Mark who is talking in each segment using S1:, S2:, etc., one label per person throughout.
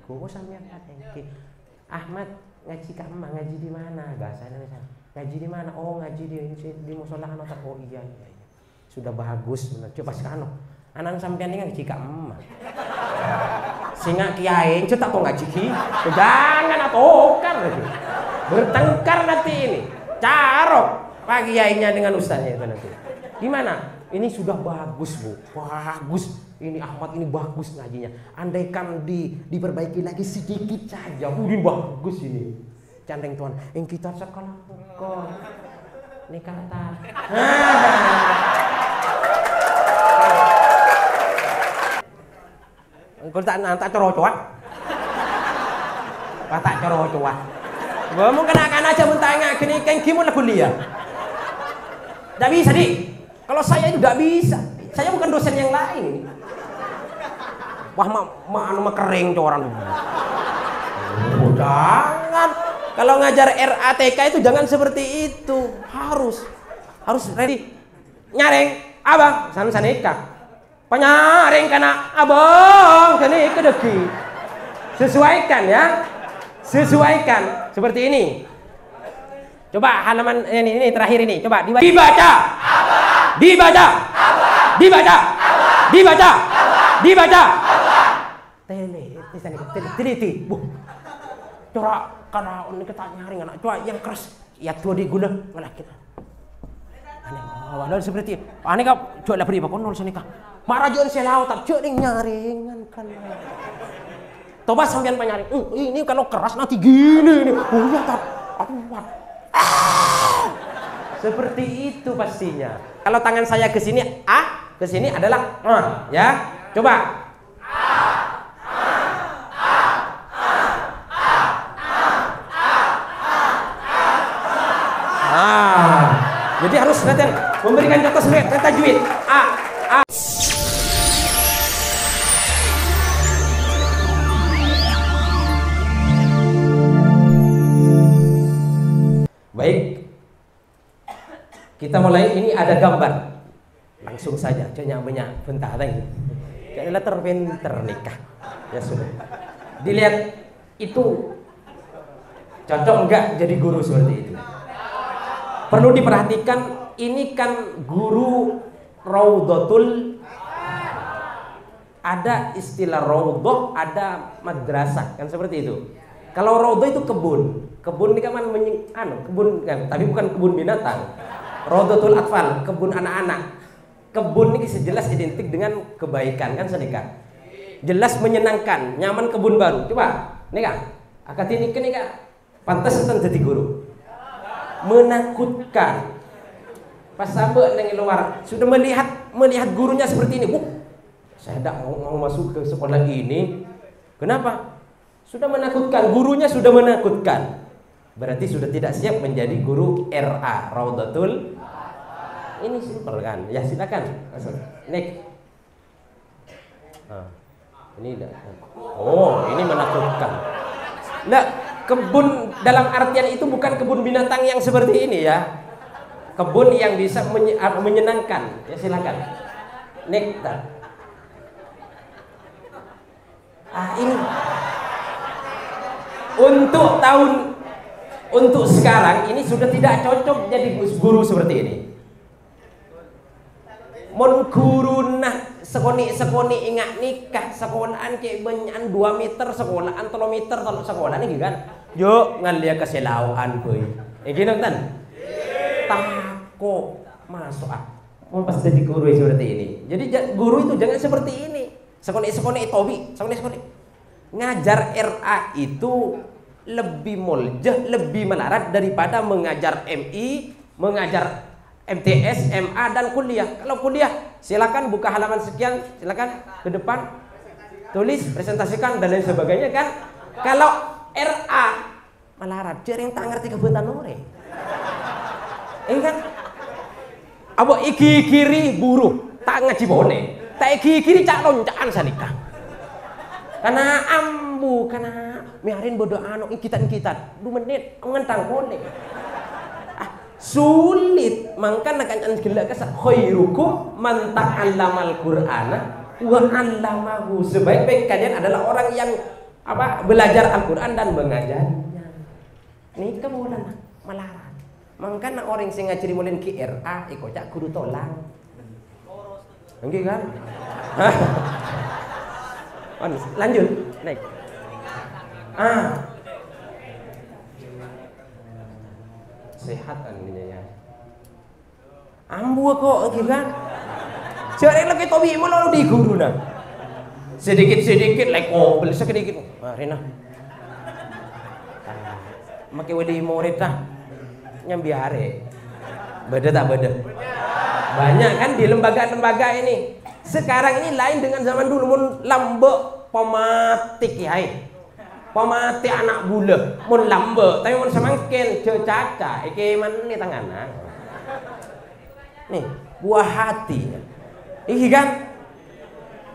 S1: Kok sampean katengki. Ahmad ngaji ka emak, ngaji di mana? Bahasa Indonesia. Ngaji di mana? Oh, ngaji di musola anu. Oh iya. Sudah bagus benar. Coba sekarang anak sampean ini ngaji ka emak. Singa kiai cetak kok ngaji ki. Jangan atokar lagi. Bertengkar nanti ini. Carok Pak kiainya dengan ustaznya itu nanti. Gimana? Ini sudah bagus, Bu. Bagus. Ini Ahmad ini bagus ngajinya. Andaikan diperbaiki lagi sedikit saja. Ini bagus ini. Candeng Tuhan. Yang kita sekolah kok. Ini kata. Engkau tak coro coa. Tak coro coa. Gua mau kena aja mentanya gini kan gimana kuliah. Tidak bisa di. Kalau saya itu tidak bisa. Saya bukan dosen yang lain. Wah mah kering tuh orang. Oh, jangan. Kalau ngajar RATK itu jangan seperti itu. Harus ready. Nyaring, abang, saneka. Penyaring karena abang, kene kedeki. Sesuaikan ya. Sesuaikan seperti ini. Coba halaman ini terakhir ini. Coba dibaca. Dibaca. Teliti. Coba karena ini kita nyaring anak. Coba yang keras. Ya tua digula malah kita. Aneh. Seperti aneh kau coba lah beri bakon nol senika. Marajon selau tak coba nyaringan kan. Coba sampean penyaring. Ini kalau keras nanti gini nih. Oh ya tak. Kuat. Seperti itu pastinya. Kalau tangan saya ke sini A, ke sini adalah ya. Coba. Jadi harus latihan memberikan contoh sebagai tajwid. A. Baik, kita mulai. Ini ada gambar, langsung saja. Coba banyak bentar lagi. Kayaknya terpinter nikah. Ya sudah. Dilihat itu cocok enggak jadi guru seperti itu. Perlu diperhatikan. Ini kan guru Raudhatul. Ada istilah raudhah, ada madrasah, kan seperti itu. Kalau raudhah itu kebun. Kebun ini kan kebun kan, tapi bukan kebun binatang. Raudhatul Atfal, kebun anak-anak. Kebun ini jelas identik dengan kebaikan kan sedekah. Jelas menyenangkan, nyaman kebun baru. Coba, nih Kak. Akad ini Kak. Pantas jadi guru. Menakutkan. Pas sampai dengan luar sudah melihat gurunya seperti ini. Saya tidak mau masuk ke sekolah ini. Kenapa? Sudah menakutkan, gurunya sudah menakutkan. Berarti sudah tidak siap menjadi guru RA, Raudhatul. Ini simpel kan? Ya silakan. Next. Ini ini menakutkan. Nah, kebun dalam artian itu bukan kebun binatang yang seperti ini ya. Kebun yang bisa menyenangkan. Ya silakan. Next. Ini untuk sekarang ini sudah tidak cocok jadi guru seperti ini. Mon guru nah sekoni ingat nikah sekolahan kayak banyak 2 meter sekolahan 3 meter sekolah ini kan. Yuk ngalia keselauan boy. Gini nonton. Tako masuk mau pas jadi guru seperti ini. Jadi guru itu jangan seperti ini. Sekoni tobi, sekoni ngajar RA itu lebih muljah, lebih melarat daripada mengajar MI, mengajar MTS, MA dan kuliah. Kalau kuliah silakan buka halaman sekian, silakan ke depan tulis, presentasikan dan lain sebagainya kan. Kalau RA melarat, jaring tak ngerti kebutuhan orang. Kan? Abo iki kiri buruh, tak ngaji bone. Tak iki kiri cak loncaan salikah. Karena ambu, karena miarin bodoh anu kita 2 menit ngentang boleh. Sulit mangkan akan gelak kesak khairukum man ta'allamal qur'ana wa 'allamahu. Sebaik-baik kalian adalah orang yang apa belajar Al-Quran dan mengajarnya. Nih kemudian melarang. Makanya orang sing ngajari mulin KRA iko cak guru tolang. Enggak kan? Lanjut, naik. Sehat kan ya. Ambu kok gitu kan? Jadi lagi tobi mulu di guru nah. Sedikit-sedikit like beli sedikit. Rina. Make wedi murid dah. Nyambi are. Beda tak beda? Banyak kan di lembaga-lembaga ini. Sekarang ini lain dengan zaman dulu mun lambek pematik yai. Pemati anak bule mun lambek tapi mun semangkin caca iki man ni tanganan. Nih, buah hati. Iki kan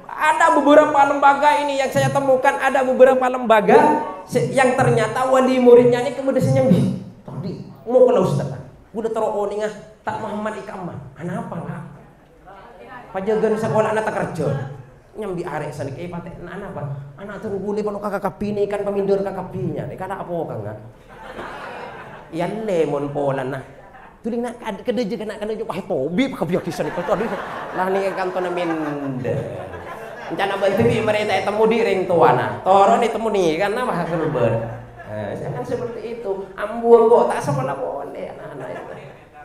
S1: ada beberapa lembaga ini yang saya temukan, ada beberapa lembaga yang ternyata wali muridnya ini kemudian nyambi. Tadi mau ke Ustaz. Udah taruh ngah tak Muhammad Ikamah. Anak apa enggak? Pajagan sekolah anak tak kerja. Nyambi arek sanik patek anak apa? Anak tuh boleh kalau kakak kapini kan pemindur kakak kapinya. Kana apa kan enggak? Yan lemon polan nah. Tuling nak kedeje kena pahit tobi kabiak kisan itu tadi. Lah ni kanton minde. Rencana bantu mereka temu di ring tuana. Toro ni temu nih kan nama hasil ber. Jangan seperti itu. Ambur kok tak sekolah boleh anak-anak itu.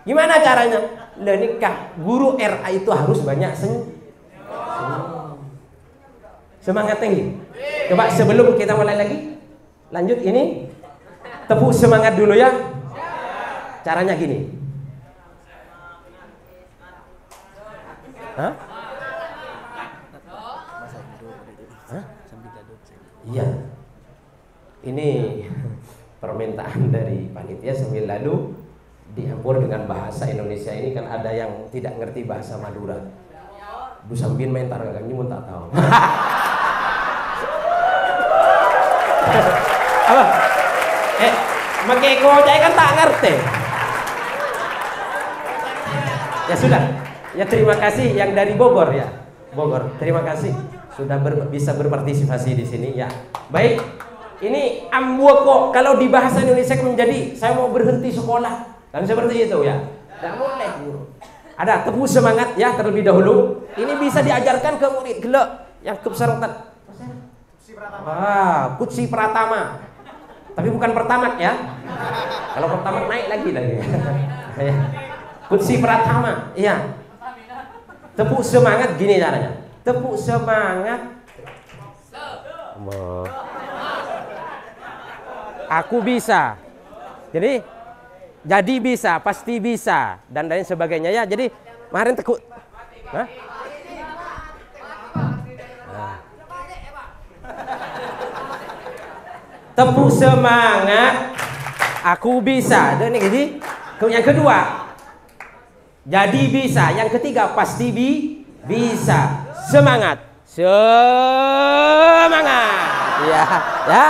S1: Gimana caranya? Nikah guru RA itu harus banyak semangat tinggi. Coba sebelum kita mulai lagi, lanjut ini tepuk semangat dulu ya. Caranya gini. Hah? Iya. Ini permintaan dari panitia sambil lalu diampur dengan bahasa Indonesia ini kan ada yang tidak ngerti bahasa Madura. Bu Sambin main taraganya pun tak tahu. Apa? Makai gojek kan tak ngerti. Ya sudah. Ya terima kasih yang dari Bogor ya. Bogor. Terima kasih sudah bisa berpartisipasi di sini ya. Baik. Ini ambuoko kalau di bahasa Indonesia menjadi saya mau berhenti sekolah. Kan seperti itu ya. Tidak boleh guru. Ada tepuk semangat ya terlebih dahulu. Ini bisa diajarkan ke murid gelek yang kepesertaan. Kutsi Pratama. Tapi bukan pertamak ya. Kalau pertamak naik lagi. Kutsi Pratama. Iya. Tepuk semangat gini caranya. Tepuk semangat. Aku bisa. Jadi bisa, pasti bisa dan lain sebagainya ya. Jadi kemarin tekuk. Hah? Tepuk semangat. Aku bisa. Dan ini yang kedua. Jadi bisa. Yang ketiga pasti bisa. Semangat. Semangat. Ya, ya.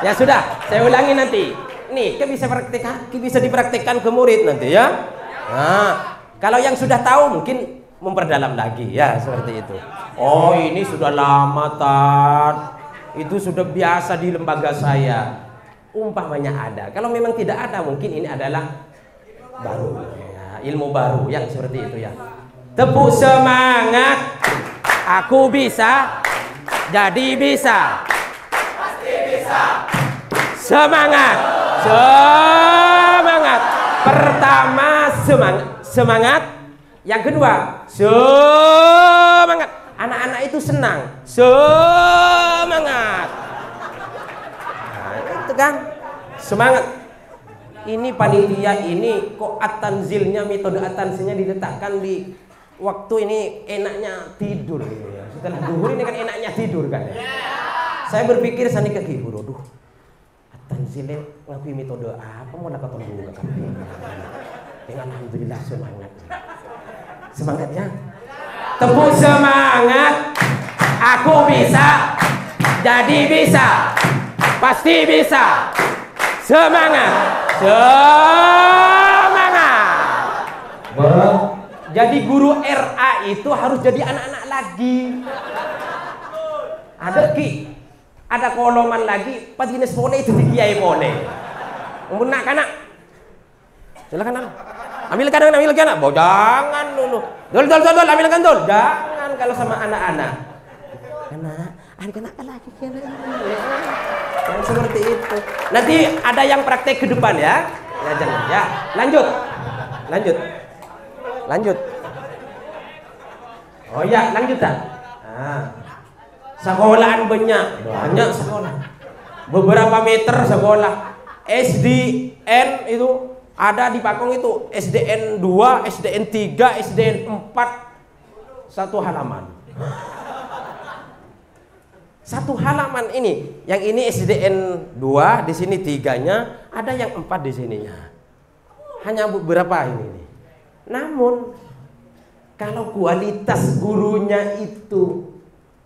S1: Ya sudah, saya ulangi nanti. Nih, bisa dipraktikkan ke murid nanti ya. Nah, kalau yang sudah tahu mungkin memperdalam lagi ya seperti itu. Oh, ini sudah lama Tat. Itu sudah biasa di lembaga saya. Umpamanya ada. Kalau memang tidak ada mungkin ini adalah baru ya, ilmu baru yang seperti itu ya. Tepuk semangat. Aku bisa. Jadi bisa. Pasti bisa. Semangat. Semangat. Pertama semangat. Yang kedua semangat. Anak-anak itu senang. Semangat. Nah, itu kan semangat. Ini panitia ini kok at-tanzilnya, metode at-tanzilnya diletakkan di waktu ini enaknya tidur gitu ya. Setelah duhur ini kan enaknya tidur kan ya. Saya berpikir sani ke guru, aduh tanzilnya ngakui metode apa mau nak ketemu ke kami. Dengan alhamdulillah semangat. Semangatnya. Tepuk semangat. Aku bisa. Jadi bisa. Pasti bisa. Semangat. Semangat. Jadi guru RA itu harus jadi anak-anak lagi. Ada ki. ada koloman lagi, pas jenis pone itu dikiai pone. Nak kanak, silakan nak. Ambil kanan. Bawa jangan dulu. Dol, ambilkan dol. Jangan kalau sama anak-anak. Anak lagi yang seperti itu. Nanti ada yang praktek ke depan ya. Ya jangan ya. Lanjut. Oh ya, lanjut tak? Nah. Sekolahan banyak sekolah. Beberapa meter sekolah. SDN itu ada di Pakong itu SDN 2, SDN 3, SDN 4 satu halaman. Satu halaman ini. Yang ini SDN 2, di sini 3-nya, ada yang 4 di sininya. Hanya beberapa ini. Namun kalau kualitas gurunya itu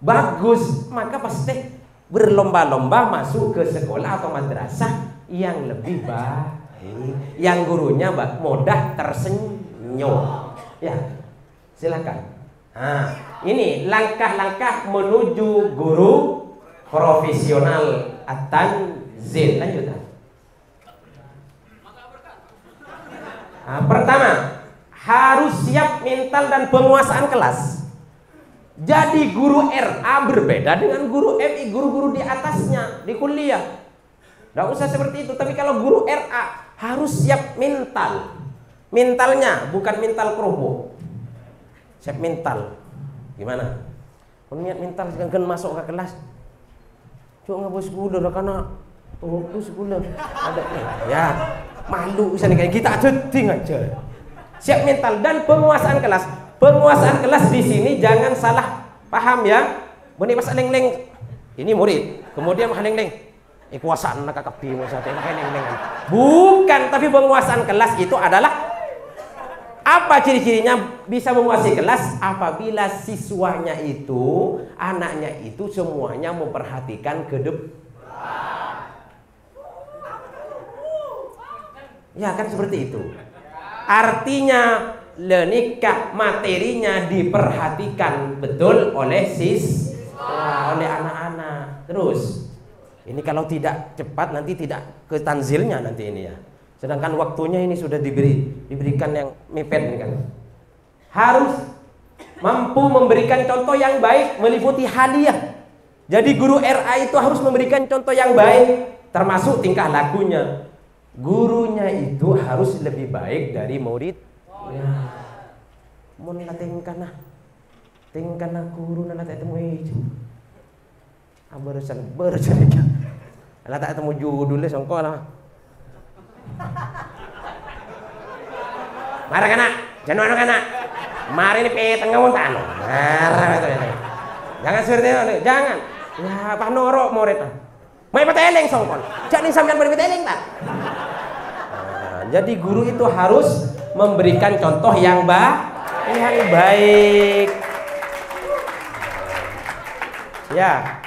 S1: bagus, maka pasti berlomba-lomba masuk ke sekolah atau madrasah yang lebih baik, yang gurunya mudah tersenyum. Ya, silakan. Nah, ini langkah-langkah menuju guru profesional at-tanzil. Lanjut. Nah, pertama, harus siap mental dan penguasaan kelas. Jadi guru RA berbeda dengan guru MI, guru-guru di atasnya di kuliah. Nggak usah seperti itu. Tapi kalau guru RA harus siap mental. Mentalnya bukan mental kerobok. Siap mental. Gimana? Kalau niat mental kan masuk ke kelas. Cuk nggak bos gula dah karena bos gula. Ada ya malu misalnya kayak kita cutting aja. Siap mental dan penguasaan kelas. Penguasaan kelas di sini jangan salah paham ya. Bani pas leng-leng ini murid, kemudian leng-leng kuasaan nak kapi masa leng-leng. Bukan, tapi penguasaan kelas itu adalah apa ciri-cirinya bisa menguasai kelas? Apabila siswanya itu, anaknya itu semuanya memperhatikan ke depan. Ya kan seperti itu. Artinya nikah materinya diperhatikan betul oleh oleh anak-anak. Terus ini kalau tidak cepat nanti tidak ke tanzilnya nanti ini ya. Sedangkan waktunya ini sudah diberikan yang mepet ini kan. Harus mampu memberikan contoh yang baik meliputi hadiah. Jadi guru RA itu harus memberikan contoh yang baik termasuk tingkah lakunya. Gurunya itu harus lebih baik dari murid. Ya. Mun tingkana guru nala tak temu itu. Abarusan ala tak temu judulnya songko lah. Marah kana, jangan kana. Mari ini peteng ngawon tano. Marah itu. Jangan seperti itu, jangan. Ya Pak Noro murid. Mai peteleng songkon. Jangan sampean beri peteleng tak. Jadi guru itu harus memberikan contoh yang baik. Ya.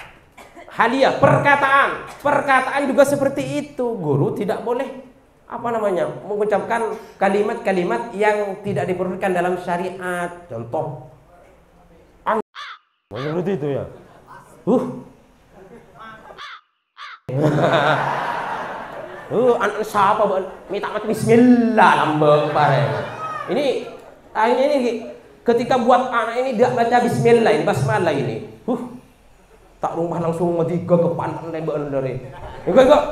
S1: Hadiah, perkataan juga seperti itu. Guru tidak boleh mengucapkan kalimat-kalimat yang tidak diperlukan dalam syariat. Contoh seperti itu ya. Anak siapa minta mati bismillah lambang bareng. Ini akhirnya ini ketika buat anak ini tidak baca bismillah ini basmalah ini. Tak rumah langsung matiga ke pantan lembakan dari. Enggak.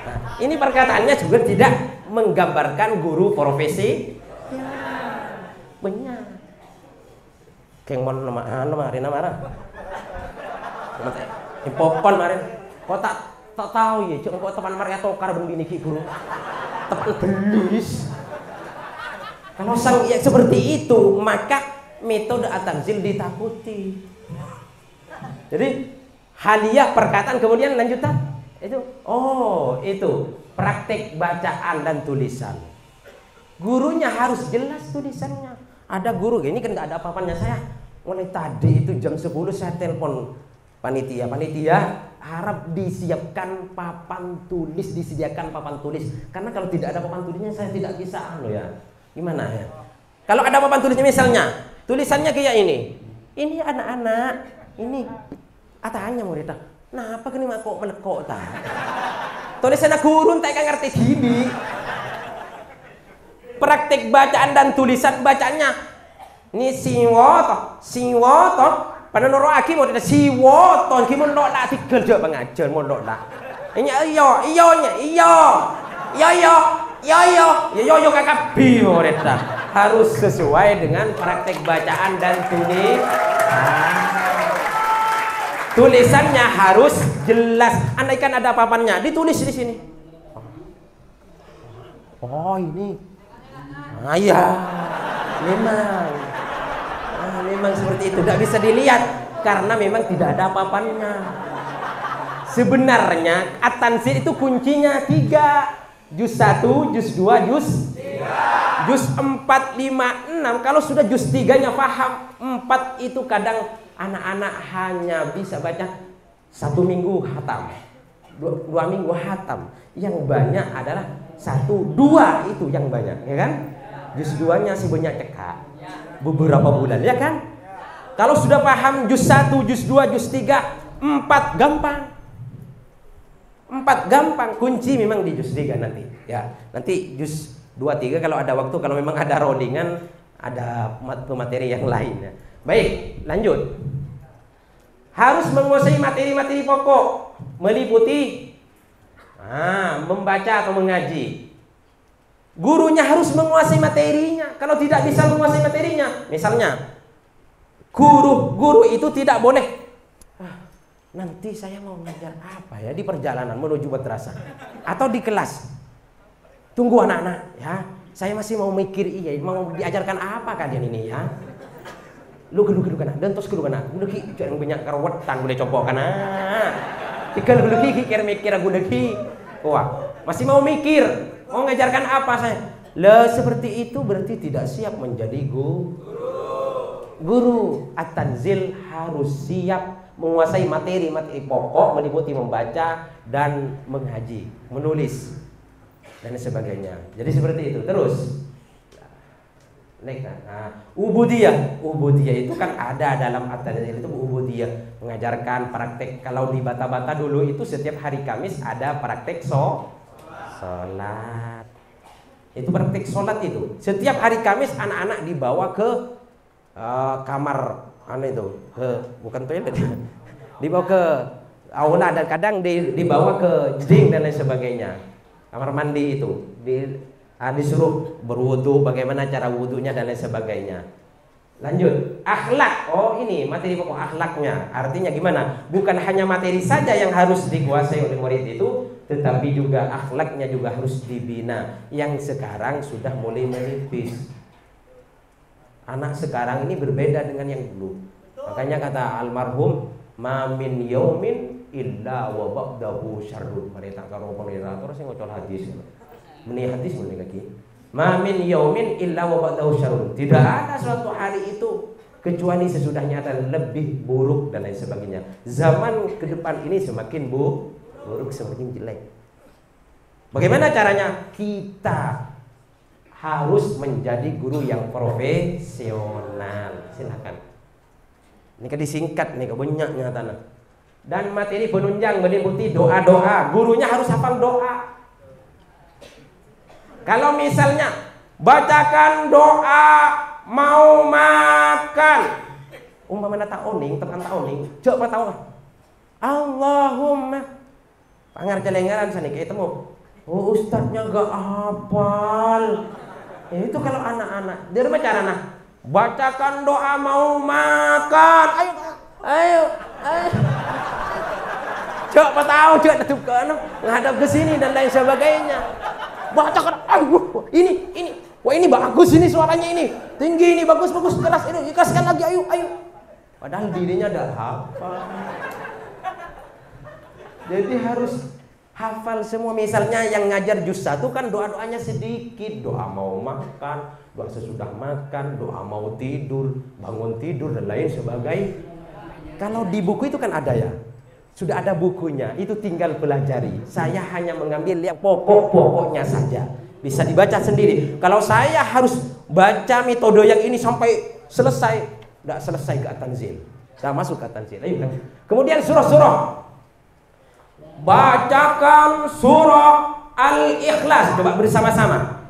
S1: Nah, ini perkataannya juga tidak menggambarkan guru profesi. Ya, benar. Kengmon nama marah. Impopon marin. Kok tak tahu ya, cuma kok teman mereka tokar bini ki guru. Tepat belis. Kalau sang ya seperti itu, maka metode at-tanzil ditakuti. Jadi hadiah perkataan kemudian lanjutan itu praktek bacaan dan tulisan. Gurunya harus jelas tulisannya. Ada guru ini kan nggak ada apa-apanya. Saya mulai tadi itu jam 10 saya telepon panitia harap disediakan papan tulis karena kalau tidak ada papan tulisnya saya tidak bisa gimana ya. Kalau ada papan tulisnya misalnya tulisannya kayak ini anak-anak ini Tanya muridnya, kenapa kini mak kok melekok ta? Tulisan gurun tak ngerti gini. Praktik bacaan dan tulisan bacanya. Ini siwoto. Pada noro aki mau tidak siwoto, ki mondok lah tikel jo pengajar mondok lah. Ini iyo kakak muridnya. Harus sesuai dengan praktik bacaan dan tulisannya harus jelas. Andaikan ada papannya, ditulis di sini. Oh ini, iya, memang seperti itu. Tidak bisa dilihat karena memang tidak ada papannya. Sebenarnya at-tanzil itu kuncinya 3. Juz 1, juz 2, juz 3. Juz 4, 5, 6. Kalau sudah juz 3-nya paham, 4 itu kadang anak-anak hanya bisa baca 1 minggu hatam, 2 minggu hatam. Yang banyak adalah 1, 2 itu yang banyak, ya kan? Juz 2-nya sih banyak cekak beberapa bulan, ya kan? Kalau sudah paham juz 1, juz 2, juz 3, 4 gampang. 4 gampang, kunci memang di juz 3 nanti. Ya, nanti juz 2, 3 kalau ada waktu, kalau memang ada roundingan, ada materi yang lain ya. Baik, lanjut. Harus menguasai materi-materi pokok, meliputi membaca atau mengaji. Gurunya harus menguasai materinya. Kalau tidak bisa menguasai materinya, misalnya guru itu tidak boleh. Nanti saya mau ngajar apa ya di perjalanan menuju madrasah atau di kelas. Tunggu anak-anak ya. Saya masih mau mikir mau diajarkan apa kalian ini ya. Lu kana dan tos kudu kana udah ki jangan banyak karewetan boleh coba kana ikan dulu ki mikir aku lagi wah masih mau mikir mau ngajarkan apa saya seperti itu berarti tidak siap menjadi guru. At-tanzil harus siap menguasai materi pokok meliputi membaca dan mengaji, menulis dan sebagainya. Jadi seperti itu. Terus ubudiyah itu kan ada dalam at-tanzil itu. Ubudiyah mengajarkan praktek. Kalau di Bata-Bata dulu itu setiap hari Kamis ada praktek sholat. Itu praktek sholat itu setiap hari Kamis anak-anak dibawa ke kamar bukan toilet dibawa ke aula dan kadang dibawa ke jeding dan lain sebagainya, kamar mandi itu disuruh berwudu, bagaimana cara wudunya dan lain sebagainya. Lanjut, akhlak. Ini materi pokok akhlaknya. Artinya gimana? Bukan hanya materi saja yang harus dikuasai oleh murid itu, tetapi juga akhlaknya juga harus dibina. Yang sekarang sudah mulai menipis. Anak sekarang ini berbeda dengan yang dulu. Makanya kata almarhum, "Ma min yaumin illa wa ba'dahu syarrun." Mereka karo penirator sing ngocol hadis. Meni hadis meni kaki. Ma min yaumin illa wa ba'dahu syarrun. Tidak ada suatu hari itu kecuali sesudahnya akan lebih buruk dan lain sebagainya. Zaman ke depan ini semakin buruk, semakin jelek. Bagaimana caranya? Kita harus menjadi guru yang profesional. Silakan. Ini kan disingkat nih kebanyakan tanah. Dan materi penunjang meliputi doa-doa. Gurunya harus hafal doa. Kalau misalnya bacakan doa mau makan, umpamanya taoning, tekan taoning, coba tahu Allahumma pangar celengaran sana kayak temu. Ustadznya gak hafal. Itu kalau anak-anak. Dari mana caranya? Bacakan doa mau makan. Ayo. Coba tahu, coba tukan ngadap ke sini dan lain sebagainya. Bacakan, ini. Wah ini bagus ini suaranya ini. Tinggi ini bagus keras ini. Dikasihkan lagi ayo. Padahal dirinya udah hafal. Jadi harus hafal semua. Misalnya yang ngajar juz 1 kan doa-doanya sedikit. Doa mau makan, doa sesudah makan, doa mau tidur, bangun tidur dan lain sebagainya. Kalau di buku itu kan ada ya. Sudah ada bukunya, itu tinggal pelajari. Saya hanya mengambil yang pokok-pokoknya saja. Bisa dibaca sendiri. Kalau saya harus baca metode yang ini sampai selesai, tidak selesai ke at-tanzil. Sama sukatan sila. Kemudian surah-surah. Bacakan surah Al-Ikhlas. Coba bersama-sama.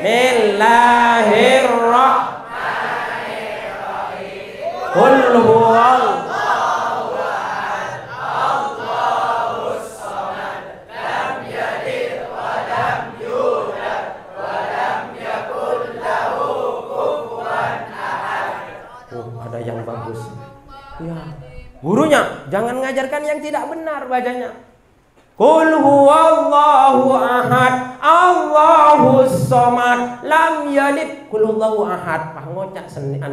S1: Bismillahirrahmanirrahim. Qul huwallahu ahad, Allahus samad, lam yalid wa lam yulad wa lam yakul lahu kufuwan ahad. Oh, ada yang bagus. Ya. Gurunya jangan ngajarkan yang tidak benar bacanya. Qul huwallahu ahad, Allahus samad, lam yalid. Qul huwallahu ahad. Pah ngocak Senin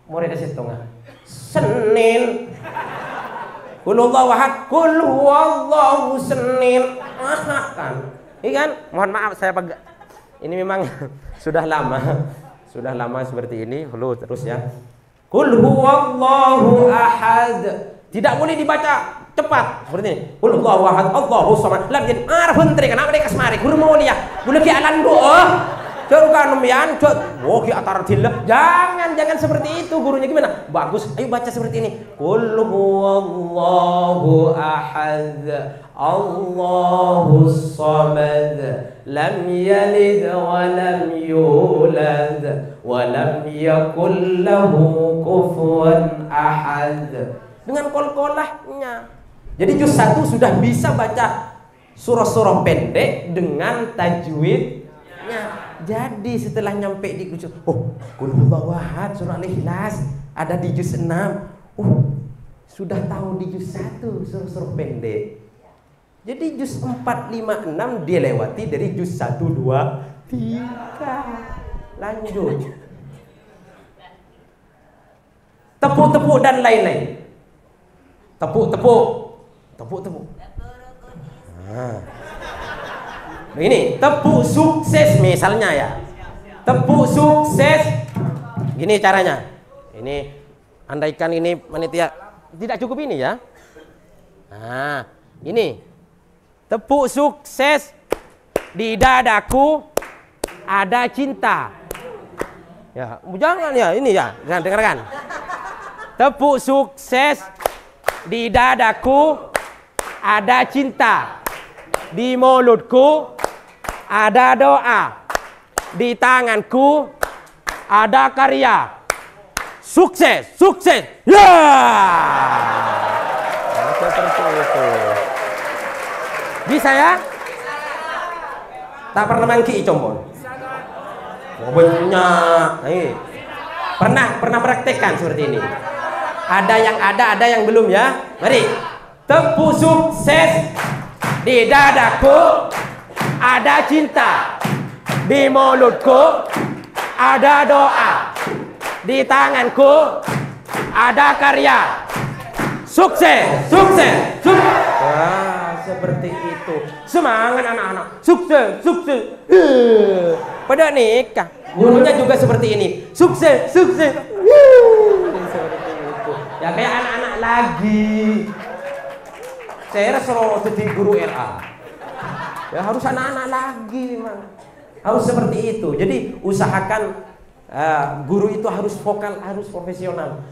S1: murid situ enggak? Senin. Qul huwallahu ahad, qul huwallahu Senin. Ahad kan. Ini kan, mohon maaf saya pegang. Ini memang sudah lama seperti ini. Terus ya. Qul huwallahu ahad. Tidak boleh dibaca cepat seperti ini. Qul huwallahu ahad, Allahus samad, lam yalid. Hentri kenapa mereka semari? Guru mau lihat. Boleh ki alan doa. Coba kan mian, oh ki atar dillah. Jangan seperti itu. Gurunya gimana? Bagus. Ayo baca seperti ini. Qul huwallahu ahad, Allahus samad, lam yalid wa lam yulad wa lam yakul lahu kufuwan ahad. Dengan qalqalahnya. Jadi juz 1 sudah bisa baca surah-surah pendek dengan tajwidnya. Jadi setelah nyampe di juz, qul huwallahu ahad, surah Al-Ikhlas ada di juz 6. Sudah tahu di juz 1 surah-surah pendek. Jadi juz 4, 5, 6 dilewati dari juz 1, 2, 3. Lanjut. Tepuk-tepuk dan lain-lain. Tepuk-tepuk. Nah. Ini tepuk sukses misalnya ya. Tepuk sukses. Gini caranya. Ini andaikan ini panitia tidak cukup ini ya. Nah, ini. Tepuk sukses. Di dadaku ada cinta. Ya, jangan ya, ini ya. Jangan dengarkan. Tepuk sukses. Di dadaku ada cinta. Di mulutku ada doa. Di tanganku ada karya. Sukses, sukses. Ya. Seperti itu. Bisa ya? Tak pernah mangki combon. Oh, banyak. Pernah praktekkan seperti ini. Ada yang belum ya. Mari. Tepuk sukses. Di dadaku ada cinta. Di mulutku ada doa. Di tanganku ada karya. Sukses, sukses, sukses. Wah, seperti itu. Semangat anak-anak. Sukses, sukses. Pada nikah. Gurunya juga seperti ini. Sukses, sukses. Seperti itu. Ya kayak anak-anak lagi. Saya selalu jadi guru LA. Ya harus anak-anak lagi memang. Harus seperti itu. Jadi usahakan guru itu harus vokal, harus profesional.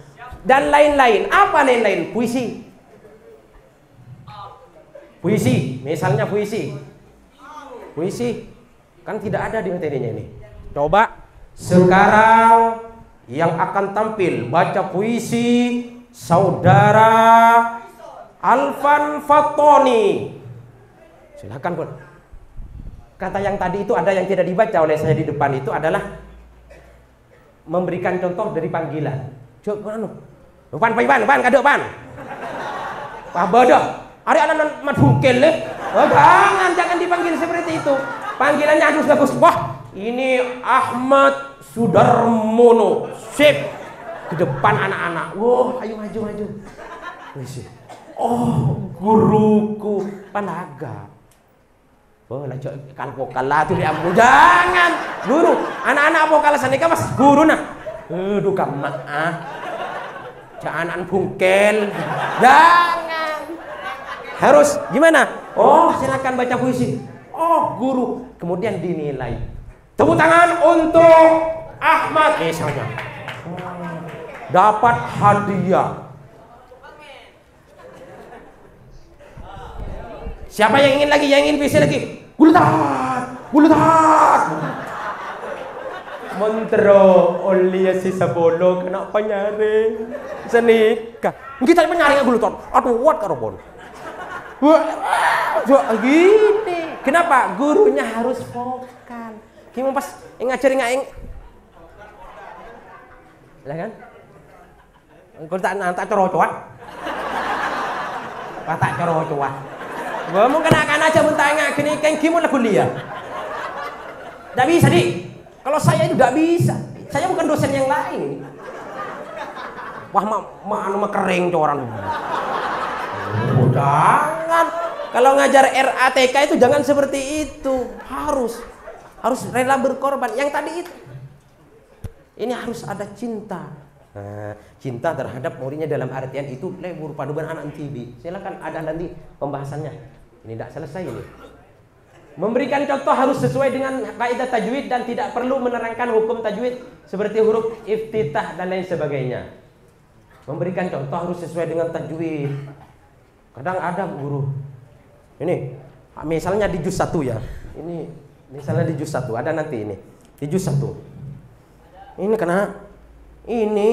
S1: Dan lain-lain. Apa lain-lain? Puisi. Puisi, misalnya puisi. Puisi kan tidak ada di materinya ini. Coba sekarang yang akan tampil baca puisi saudara Alvan Fatoni. Silakan, Bun. Kata yang tadi itu ada yang tidak dibaca oleh saya di depan itu adalah memberikan contoh dari panggilan. Coba depan kadok pan. Pak bodoh. Ada anak madhukel le. Oh, jangan dipanggil seperti itu. Panggilannya harus bagus. Wah, ini Ahmad Sudarmono. Sip. Ke depan anak-anak. Wah, ayo maju. Oh, guruku Panaga. Oh, lanjut vokal lah tuh diambu. Jangan, guru. Anak-anak vokal sanika mas guru nah. Aduh maaf. Jangan bungkel. Jangan. Harus gimana? Oh, silakan baca puisi. Oh, guru. Kemudian dinilai. Tepuk tangan untuk Ahmad misalnya. dapat hadiah. Siapa yang ingin lagi? Yang ingin PC lagi? Gulutat. Montro olia si sabolo kena penyaring senika. Kita penyaring gulutat. Aduh, what karobon. Gini. Kenapa? Gurunya harus vokal. Gimana pas ngajarin ngaing? Lah kan? Engko tak coro coak. Tak coro coak. Gua mau kena aja mentanya gini kan gimana kuliah? Enggak bisa, Dik. Kalau saya itu enggak bisa. Saya bukan dosen yang lain. Wah, mah kering coran. Oh, jangan. Kalau ngajar RATK itu jangan seperti itu. Harus rela berkorban. Yang tadi itu. Ini harus ada cinta. Nah, cinta terhadap muridnya dalam artian itu lebur paduan anak TV. Silakan ada nanti pembahasannya. Ini tidak selesai ini. Memberikan contoh harus sesuai dengan kaidah tajwid dan tidak perlu menerangkan hukum tajwid seperti huruf iftitah dan lain sebagainya. Memberikan contoh harus sesuai dengan tajwid. Kadang ada guru. Ini misalnya di juz 1 ya. Ini misalnya di juz 1 ada nanti ini. Di juz 1. Ini kena ini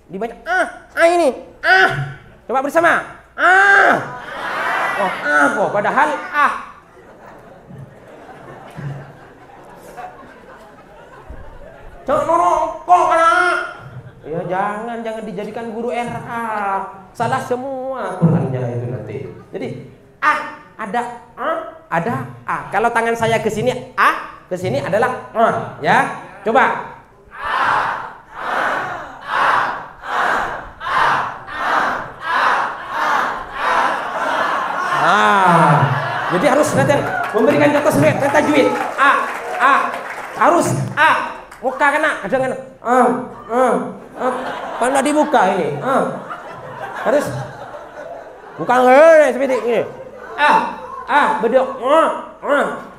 S1: dibaca ini coba bersama kok padahal kok kena ya jangan dijadikan guru RA, salah semua Qurannya itu nanti. Jadi ada kalau tangan saya ke sini ke sini adalah ya coba jadi harus memberikan contoh sesuai tajwid. Harus muka kena, kadang kalau dibuka ini harus bukan seperti ini. Bedok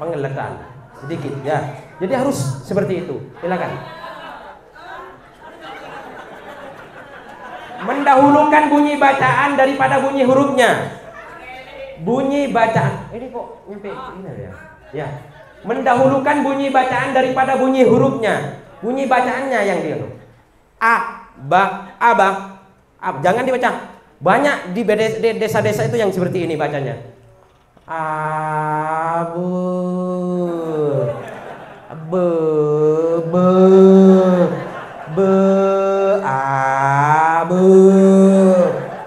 S1: pengelekan sedikit ya. Jadi harus seperti itu. Silakan. Mendahulukan bunyi bacaan daripada bunyi hurufnya. Bunyi bacaan ini kok nyampe ini ya. Ya. Mendahulukan bunyi bacaan daripada bunyi hurufnya. Bunyi bacaannya yang dia. Jangan dibaca. Banyak di desa-desa itu yang seperti ini bacanya.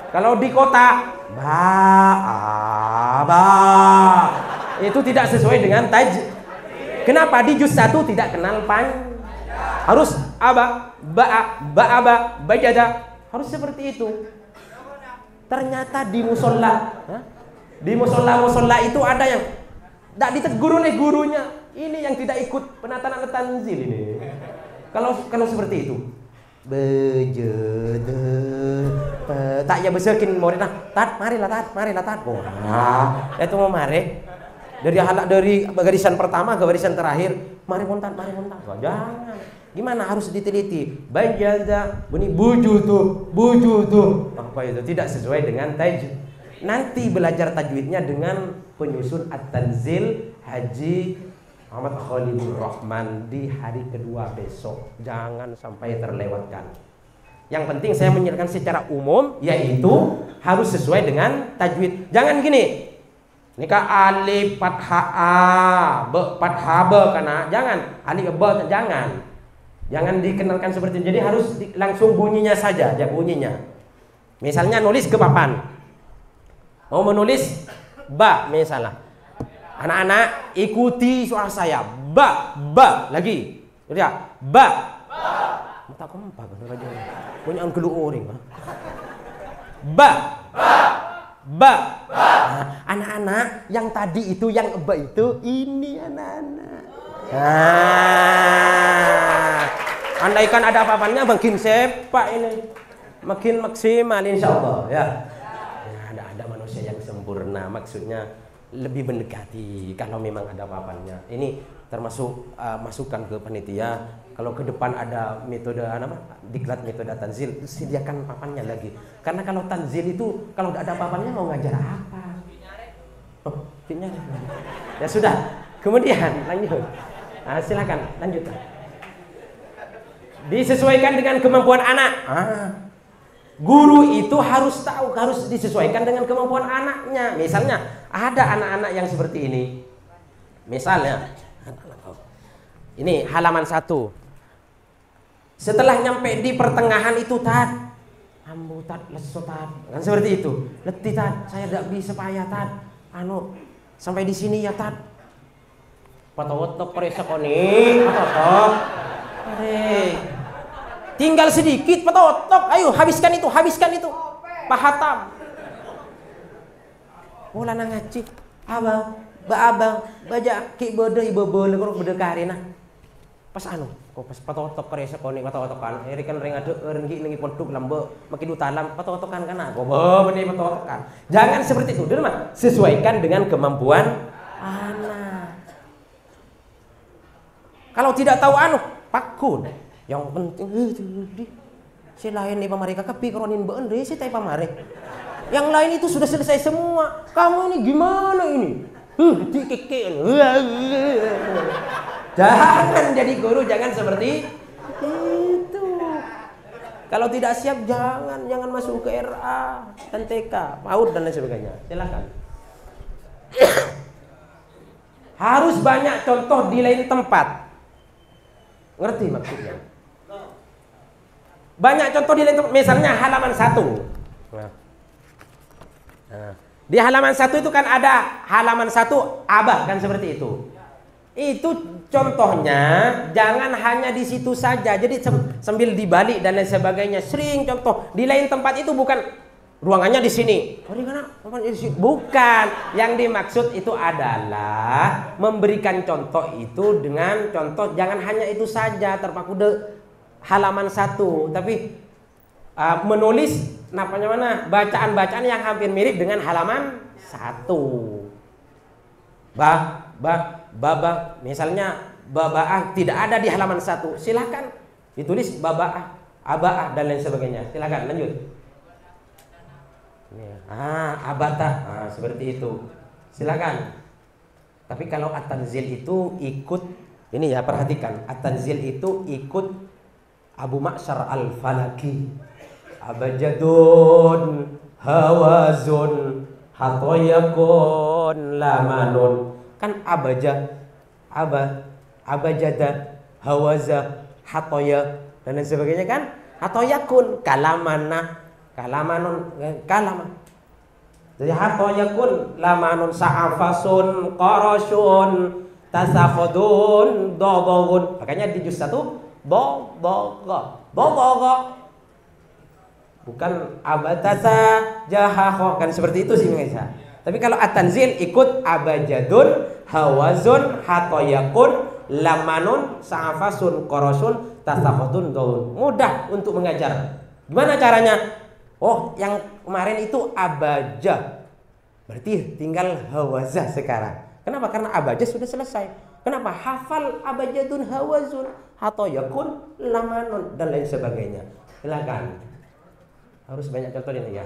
S1: Kalau di kota itu tidak sesuai dengan kenapa di juz 1 tidak kenal harus bajada harus seperti itu. Ternyata di musola itu ada yang tidak ditegur oleh gurunya. Ini yang tidak ikut penataan tanzil ini. Kalau seperti itu tak ya besekin murid marilah tat itu mau mari dari barisan pertama ke barisan terakhir mari montan jangan gimana harus diteliti bajaza bunyi buju tuh apa itu tidak sesuai dengan tajwid. Nanti belajar tajwidnya dengan penyusun at-tanzil Haji Muhammad Khalilur Rahman di hari kedua besok. Jangan sampai terlewatkan. Yang penting saya menjelaskan secara umum, yaitu harus sesuai dengan tajwid. Jangan gini. Nikah alif fathah a, be fathah b karena jangan alif b jangan. Jangan dikenalkan seperti itu. Jadi harus langsung bunyinya saja, ya bunyinya. Misalnya nulis ke papan. Mau menulis ba misalnya. Anak-anak ikuti suara saya. Ba lagi. Ya, ba. Mata kompak kan aja. Punya angkelu orang. Ba. Anak-anak yang tadi itu yang ba itu ini anak-anak. Andaikan ada apa-apanya makin sepak ini. Makin maksimal insyaallah ya. Ada manusia yang sempurna maksudnya. lebih mendekati kalau memang ada papannya. Ini termasuk masukan ke panitia. Kalau ke depan ada metode diklat metode tanzil, sediakan papannya lagi. Karena kalau tanzil itu kalau tidak ada papannya mau ngajar apa? Oh, ya sudah. Kemudian lanjut. Silakan lanjut. Disesuaikan dengan kemampuan anak. Guru itu harus tahu, harus disesuaikan dengan kemampuan anaknya. Misalnya ada anak-anak yang seperti ini. Misalnya ini halaman 1. Setelah nyampe di pertengahan itu ambu lesu kan seperti itu. Letih saya tidak bisa payah sampai di sini ya Patotok peresakoni, patotok. Tinggal sedikit patotok. Ayo habiskan itu. Pahatam. Mula nang ngaji. Abang, baja ki bodo ibu bole kok bede karena. Pas pas patotok peresakoni patotokan. Eri kan ring ade rengi nengi pondok lambe makin utalam patotokan kana. Benih patotokan. Jangan seperti itu. Dulu mah sesuaikan dengan kemampuan anak. Kalau tidak tahu pakun. Yang penting si lain nih pamarika kepi kronin beende si tai pamare. Yang lain itu sudah selesai semua. Kamu ini gimana ini? Dikekek. Jangan jadi guru, jangan seperti itu. Kalau tidak siap jangan masuk ke RA dan TK, PAUD dan lain sebagainya. Silakan. Harus banyak contoh di lain tempat. Ngerti maksudnya? Banyak contoh di lain tempat. Misalnya halaman 1. Di halaman 1 itu kan ada halaman 1 abah kan seperti itu. Itu contohnya jangan hanya di situ saja. Jadi sambil dibalik dan lain sebagainya. Sering contoh di lain tempat itu bukan ruangannya di sini. Bukan. Yang dimaksud itu adalah memberikan contoh itu dengan contoh jangan hanya itu saja terpaku de halaman 1, tapi menulis bacaan-bacaan yang hampir mirip dengan halaman 1. Baba, misalnya babaah tidak ada di halaman 1. Silakan ditulis babaah, abaah dan lain sebagainya. Silakan lanjut. Abata, seperti itu. Silakan. Tapi kalau at-tanzil itu ikut ini ya, perhatikan. At-tanzil itu ikut Abu Ma'syar al-Falaki. Abajadun hawazun hatoyakun lamanun. Kan abajada hawaza hatoya dan lain sebagainya kan. Hatoyakun kalamanun kalama. Jadi hatoyakun lamanun sa'afasun qarasyun tasakhudun dodogun. Makanya di juz 1 boboga. Bukan abatasa jahaho kan seperti itu sih Maisa. Tapi kalau at-tanzil ikut abajadun hawazun hatoyakun lamanun sa'afasun qarasyun tasakhudun dodogun. Mudah untuk mengajar. Gimana caranya? Oh, yang kemarin itu abaja. Berarti tinggal hawazah sekarang. Kenapa? Karena abaja sudah selesai. Kenapa? Hafal abajadun hawazun hatoyakun lamanun dan lain sebagainya. Silakan. Harus banyak contoh ini ya.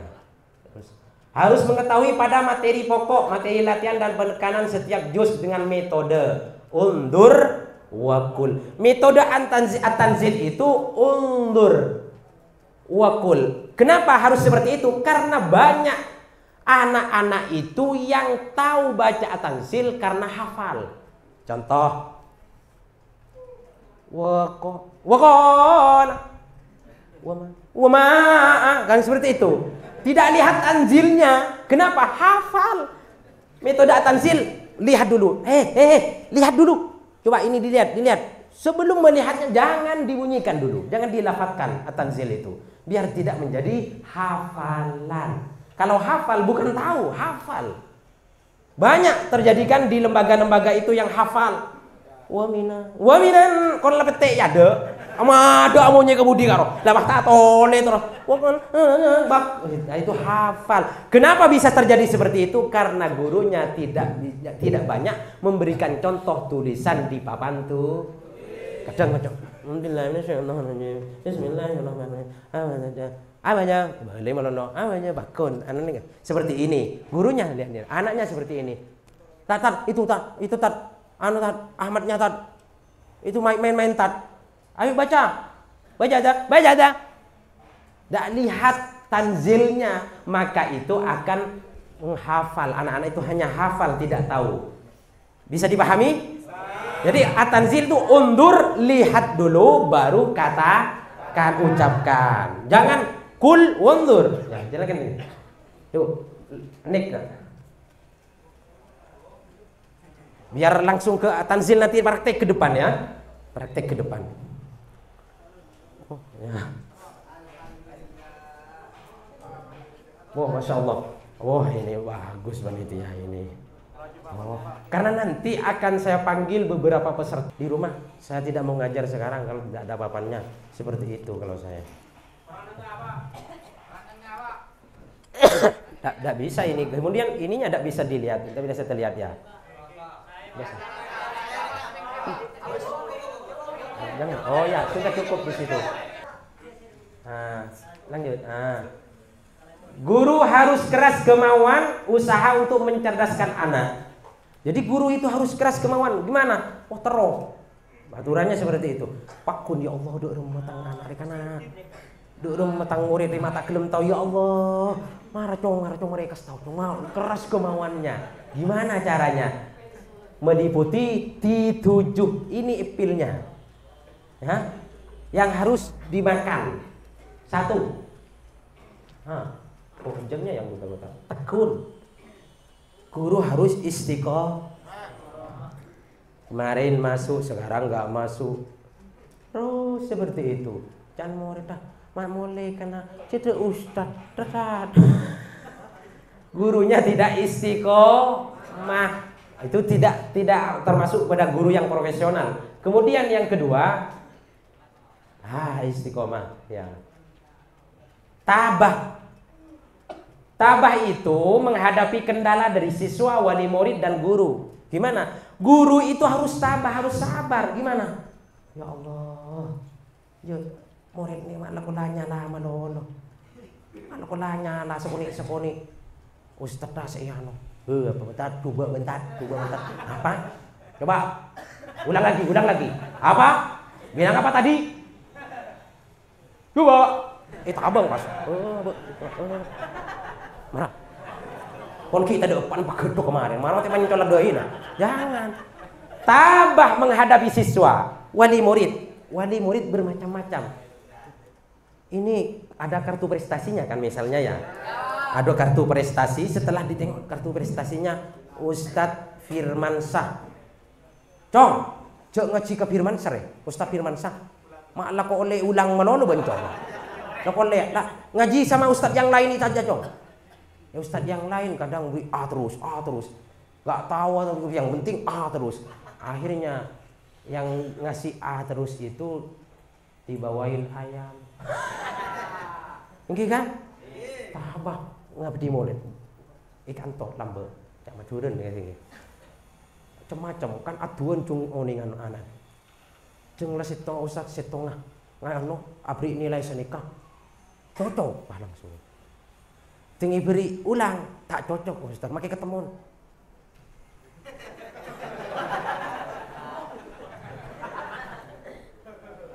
S1: Harus mengetahui pada materi pokok, materi latihan dan penekanan setiap juz dengan metode undur wakul. Metode at-tanzil itu undur wakul. Kenapa harus seperti itu? Karena banyak anak-anak itu yang tahu baca at-tanzil karena hafal. Contoh, wama kan seperti itu. Tidak lihat tanzilnya. Kenapa? Hafal. Metode at-tanzil lihat dulu. Lihat dulu. Coba ini dilihat. Sebelum melihatnya jangan dibunyikan dulu. Jangan dilafatkan at-tanzil itu. Biar tidak menjadi hafalan. Kalau hafal bukan tahu, hafal. Banyak terjadikan di lembaga-lembaga itu yang hafal. Waminan kon lepete ya de. Amada amonnya kebudi karo. Lah tak tole terus. Nah, itu hafal. Kenapa bisa terjadi seperti itu? Karena gurunya tidak banyak memberikan contoh tulisan di papan tuh. Kadang-kadang Bismillahirrahmanirrahim. Bakun. Seperti ini. Gurunya lihat, anaknya seperti ini. Tat, itu tat. Anu tat, Ahmadnya tat. Itu main tat. Ayo baca aja. Tidak lihat tanzilnya, maka itu akan menghafal. Anak-anak itu hanya hafal, tidak tahu. Bisa dipahami? Jadi at-tanzil itu undur, lihat dulu, baru katakan, ucapkan. Jangan kul undur. Ya, silakan ini. Yuk, nik. Biar langsung ke tanzil, nanti praktek ke depan ya. Praktek ke depan. Oh, ya. Oh, Masya Allah. Oh, ini bagus banget ya ini. Oh, karena nanti akan saya panggil beberapa peserta di rumah. Saya tidak mau ngajar sekarang kalau tidak ada papannya. Seperti itu kalau saya. Tidak bisa ini. Kemudian ininya tidak bisa dilihat, tidak bisa terlihat ya. Biasa. Jangan. Oh ya, sudah cukup di situ. Nah, lanjut. Guru harus keras kemauan, usaha untuk mencerdaskan anak. Jadi guru itu harus keras kemauan. Gimana? Oh terus. Aturannya seperti itu. Pakun ya Allah, duk remetang anak rekana. Duk remetang murid mata gelem tahu ya Allah. Marah cong mereka tahu cong. Keras kemauannya. Gimana caranya? Meliputi ditujuh ini ipilnya. Ya. Yang harus dimakan. Satu. Oh, jamnya yang betul-betul. Tekun. Guru harus istiqomah. Kemarin masuk, sekarang nggak masuk. Terus seperti itu. Jangan murid dah. Mulai kena citra ustad. Gurunya tidak istiqomah. Itu tidak termasuk pada guru yang profesional. Kemudian yang kedua, istiqomah. Ya. Tabah itu menghadapi kendala dari siswa, wali murid, dan guru. Gimana? Guru itu harus tabah, harus sabar. Gimana? Ya Allah, ya murid ini malah kulanya lah manono. Malah kulanya lah seponi. Ustaz dah seiano. Bentar. Apa? Coba. Ulang lagi. Apa? Bilang apa tadi? Coba. Tabang pas. Marah. Kon kita depan pakai kemarin. Marah teman colok doain. Jangan. Tabah menghadapi siswa, wali murid. Wali murid bermacam-macam. Ini ada kartu prestasinya kan misalnya ya. Ada kartu prestasi, setelah ditengok kartu prestasinya Ustadz Firmansyah. Cok ngaji ke Firmansyah ya. Ustadz Firmansyah. Malah kok oleh ulang menono bencong. Kok oleh lah ngaji sama ustadz yang lain itu aja cok. Ya ustadz yang lain kadang beri terus, nggak tahu atau yang penting terus. Akhirnya yang ngasih terus itu dibawain ayam. Enggak kan? Tabah ngabdi murid. Ikan tok lambe, cak majuran kayak gini. Macam-macam kan aduan cung oningan anak. Jeung lah setengah ustadz setengah ngano abri nilai senikah. Cocok langsung. Tinggi beri ulang tak cocok Ustaz, makai ketemu.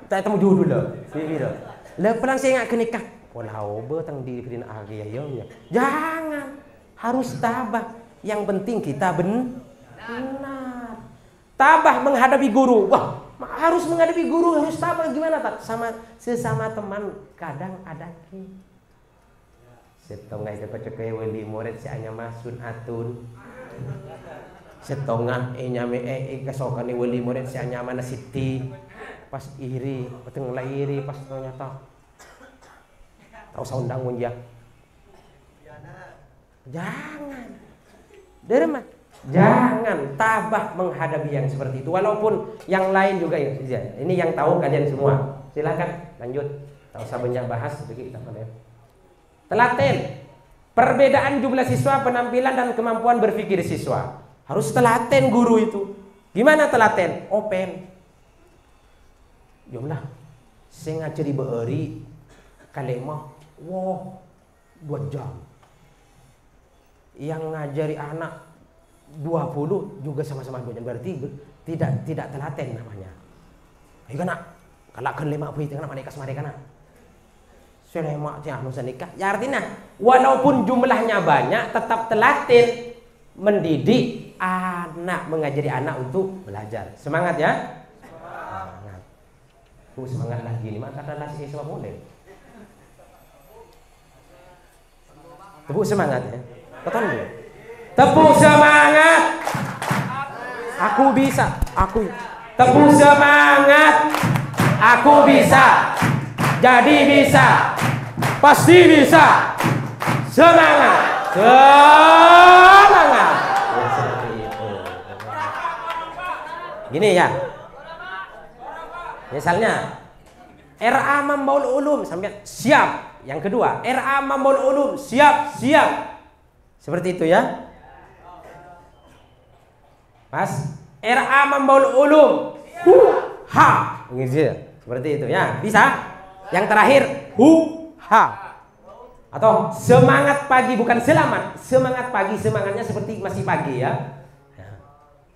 S1: Tak temu dulu lah. Bira. Lepas saya ingat kenikah. Walau betang diberi agiyahnya. Jangan. Harus tabah. Yang penting kita benar. Tabah menghadapi guru. Wah, harus menghadapi guru, harus tabah gimana tak? Sesama teman kadang ada setengah cepat-cepat wali murid si anya masun atun. Setengah nyame kasokan wali murid si anya mana siti. Pas iri, peteng lah iri pas ternyata. Tahu saundang munjak. Jangan. Derma. Jangan tabah menghadapi yang seperti itu. Walaupun yang lain juga ya. Ini yang tahu kalian semua. silakan lanjut. Tak usah banyak bahas begitu kita pada. Telaten. Perbedaan jumlah siswa, penampilan dan kemampuan berpikir siswa. Harus telaten guru itu. Gimana telaten? Open. Jumlah. Saya ngajari beeri kalemah. Wow, 2 jam. Yang ngajari anak 20 juga sama-sama 2 jam, berarti tidak telaten namanya. Ayo nak, kalau kan lemak pun tengah mereka mereka nak. Selemak tiang nusa nikah. Ya artinya walaupun jumlahnya banyak tetap telaten mendidik anak, mengajari anak untuk belajar. Semangat ya. Semangat. Semangat lagi ini maka adalah si semua boleh. Tepuk semangat ya. Betul ya? Tepuk semangat. Aku bisa. Tepuk semangat. Aku bisa. Jadi bisa. Pasti bisa. Semangat. Semangat. Ya, seperti itu. Gini ya. Misalnya RA Mambaul Ulum sampai siap. Yang kedua, RA Mambaul Ulum siap. Seperti itu ya. Mas, RA Mambaul Ulum ha. Gitu. Seperti itu ya. Bisa? Yang terakhir ha. Atau semangat pagi, bukan selamat. Semangat pagi, semangatnya seperti masih pagi ya.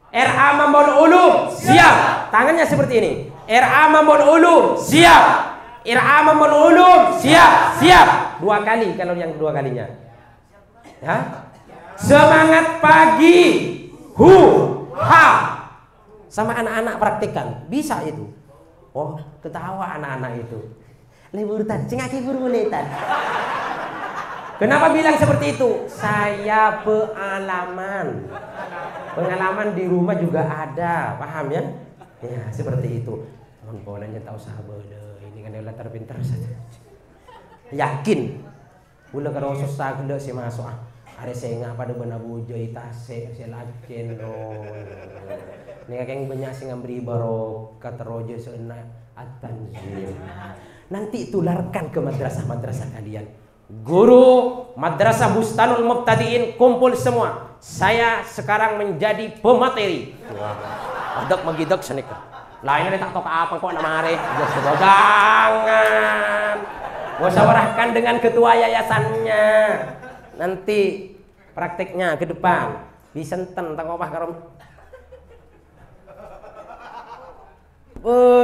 S1: RA Mambaul Ulum siap. Tangannya seperti ini. RA Mambaul Ulum siap. RA Mambaul Ulum siap. 2 kali kalau yang 2 kalinya. Ya. Semangat pagi ha. Sama anak-anak praktikkan. Bisa itu. Oh, ketawa anak-anak itu. Leburutan, cengaki buruletan. Kenapa bilang seperti itu? Saya pengalaman di rumah juga ada, paham ya? Ya seperti itu. Mohon bolanya tahu sahabat, ini kan dia latar pintar saja. Yakin, gula kalau susah gula si masuk. Ada saya ngapa pada benar bujai tasik, saya lakin ini kakek banyak sih ngambri barokah terojo sena at-tanzil. Nanti tularkan ke madrasah-madrasah kalian. Guru Madrasah Bustanul Mubtadiin kumpul semua. Saya sekarang menjadi pemateri. Adak magidok senika. Lainnya tak tahu apa kok nama hari. Jangan. Musyawarahkan dengan ketua yayasannya. Nanti prakteknya ke depan. Disenten tang opah karo.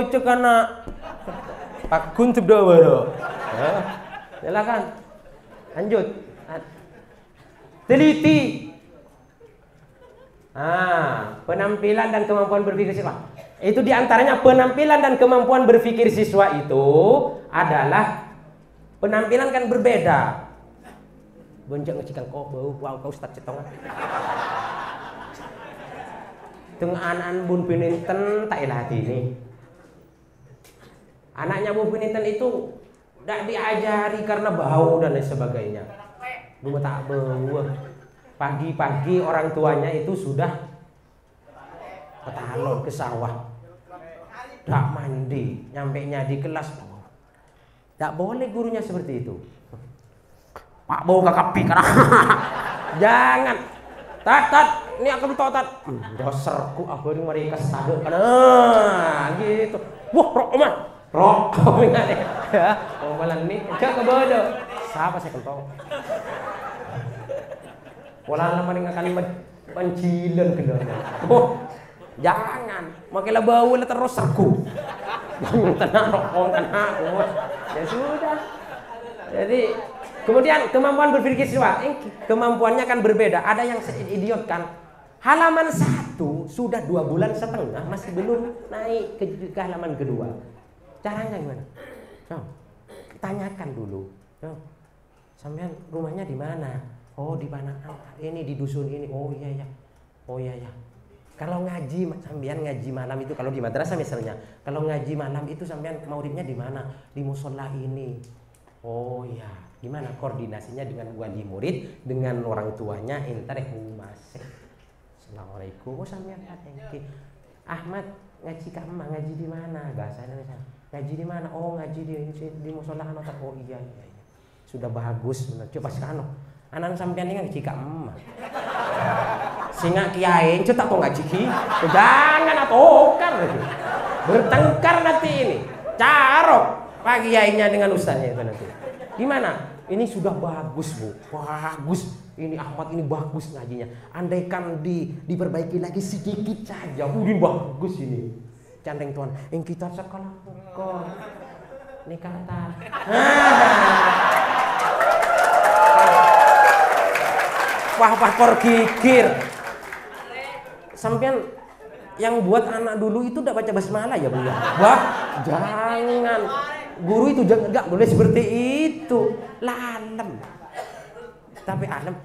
S1: Cek anak. Pak Kuntub dawaro. Silakan. Lanjut. Teliti. Penampilan dan kemampuan berpikir siswa. Itu diantaranya penampilan dan kemampuan berpikir siswa itu adalah penampilan kan berbeda. Bonceng ngecikan kau bau kau Ustaz cetong. Tengah anak bun pininten tak ilah hati ini. Anaknya bun pininten itu tidak diajari karena bau dan lain sebagainya. Rumah tak bau. Pagi-pagi orang tuanya itu sudah ke talon ke sawah. Tak mandi, nyampainya di kelas. Tak boleh gurunya seperti itu. Pak bau kakapi karena jangan. Tat, ini akan totat. Dasarku aku ini mereka sadar karena gitu. Wah, rokok ingat ya. Oh malam ini cak kebodoh. Siapa saya kentong? Walau lama dengan kalimat pancilan kendala. Oh, jangan. Makilah bau lah terus serku. Tenang rokok tenang. Ya sudah. Jadi kemudian kemampuan berpikir siswa, kemampuannya kan berbeda. Ada yang idiot kan. Halaman 1 sudah 2,5 bulan masih belum naik ke halaman kedua. Caranya gimana? Tanyakan dulu. Sampean rumahnya di mana? Oh di mana? Ini di dusun ini. Oh iya ya. Oh iya ya. Kalau ngaji sampean ngaji malam itu kalau di madrasah misalnya, kalau ngaji malam itu sampean mauribnya di mana? Di musola ini. Oh iya. Gimana koordinasinya dengan wali murid, dengan orang tuanya? Entar masih. Assalamualaikum. Oh sampean Ahmad ngaji ke emak, ngaji di mana? Bahasa Indonesia. Ngaji di mana? Oh, ngaji di musola anu. Oh iya. Sudah bagus benar. Coba sekarang anak sampean ini ngaji ke emak. Singa kiai itu tak kok ngaji ki. Jangan atokar lagi. Bertengkar nanti ini. Carok Pak kiainya dengan ustaznya itu nanti. Gimana? Ini sudah bagus, Bu. Bagus. Ini Ahmad ini bagus ngajinya. Andaikan diperbaiki lagi sedikit saja. Ini bagus ini. Candeng Tuhan. Yang kita sekolah kok. Ini kata. Wah, kor kikir. Sampean yang buat anak dulu itu udah baca basmalah ya, Bu ya? Wah, jangan. Guru itu jangan, enggak boleh seperti itu. Lalem. Tapi alam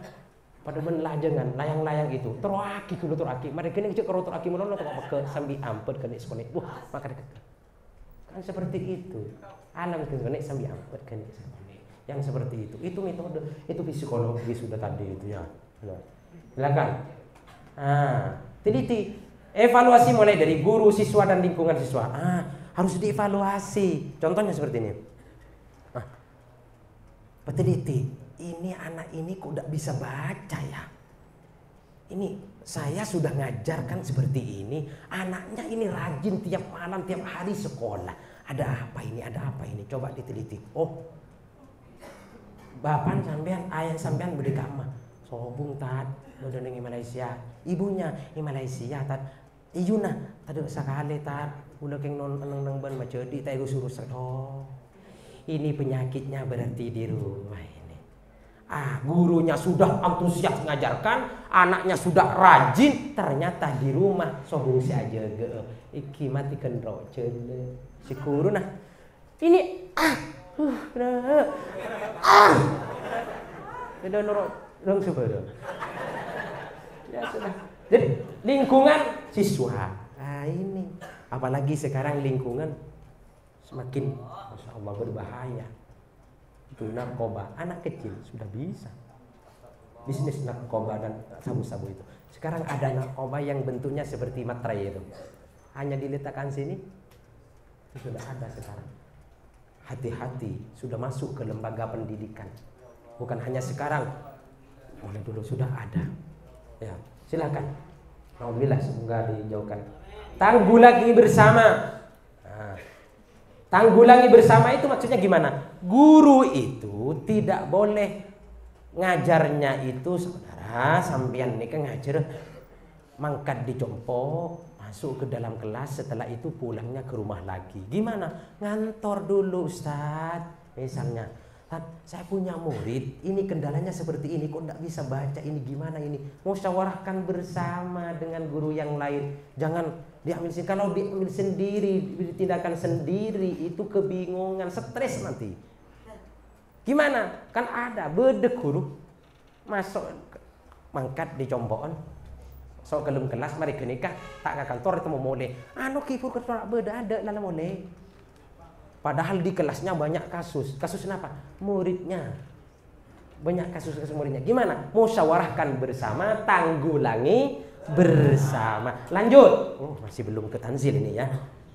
S1: pada belah jangan layang-layang itu. Teroaki dulu teroaki. Mereka ini cek kalau teroaki mulai tengok pakai sambil ampet kan sekolah. Wah, maka kan seperti itu. Alam itu kan sambil ampet kan sekolah. Yang seperti itu metode, itu psikologi sudah tadi itu ya. Silakan. Teliti. Evaluasi mulai dari guru, siswa dan lingkungan siswa. Harus dievaluasi. Contohnya seperti ini. Teliti, ini anak ini kok tidak bisa baca ya. Ini saya sudah ngajarkan seperti ini. Anaknya ini rajin tiap malam, tiap hari sekolah. Ada apa ini? Ada apa ini? Coba diteliti. Oh, bapak sampean, ayah sampean beri kamar. Sobung tad, udah di Malaysia. Ibunya di Malaysia tad. Iyuna, tadi sekali tad. Udah keng non ban macedi, tadi suruh oh. Ini penyakitnya berarti di rumah ini. Gurunya sudah antusias mengajarkan, anaknya sudah rajin, ternyata di rumah sobung si aja iki mati kendro cende. Si guru nah. Ini beda norok dong sebenarnya. Ya sudah. Jadi lingkungan siswa. Ini apalagi sekarang lingkungan semakin Masya Allah berbahaya. Itu narkoba, anak kecil sudah bisa bisnis narkoba dan sabu-sabu itu. Sekarang ada narkoba yang bentuknya seperti materai itu, hanya diletakkan sini, itu sudah ada sekarang. Hati-hati, sudah masuk ke lembaga pendidikan. Bukan hanya sekarang, mulai dulu sudah ada. Ya, silakan. Alhamdulillah, semoga dijauhkan. Tanggulangi bersama. Tanggulangi bersama itu maksudnya gimana? Guru itu tidak boleh ngajarnya itu saudara sampean ini kan ngajar mangkat di jompo masuk ke dalam kelas, setelah itu pulangnya ke rumah lagi. Gimana? Ngantor dulu Ustadz. Misalnya, saya punya murid, ini kendalanya seperti ini, kok tidak bisa baca, ini gimana ini? Musyawarahkan bersama dengan guru yang lain. Jangan diambil sendiri. Kalau diambil sendiri, tindakan sendiri, itu kebingungan, stres nanti. Gimana? Kan ada bedek guru masuk mangkat di compoan, so kelum kelas mari ke nikah tak ke kantor itu mau mulai. Kipur ketua beda ada lala mulai. Padahal di kelasnya banyak kasus. Kasus kenapa? Muridnya. Banyak kasus-kasus muridnya. Gimana? Musyawarahkan bersama, tanggulangi bersama. Lanjut. Oh, masih belum ke tanzil ini ya.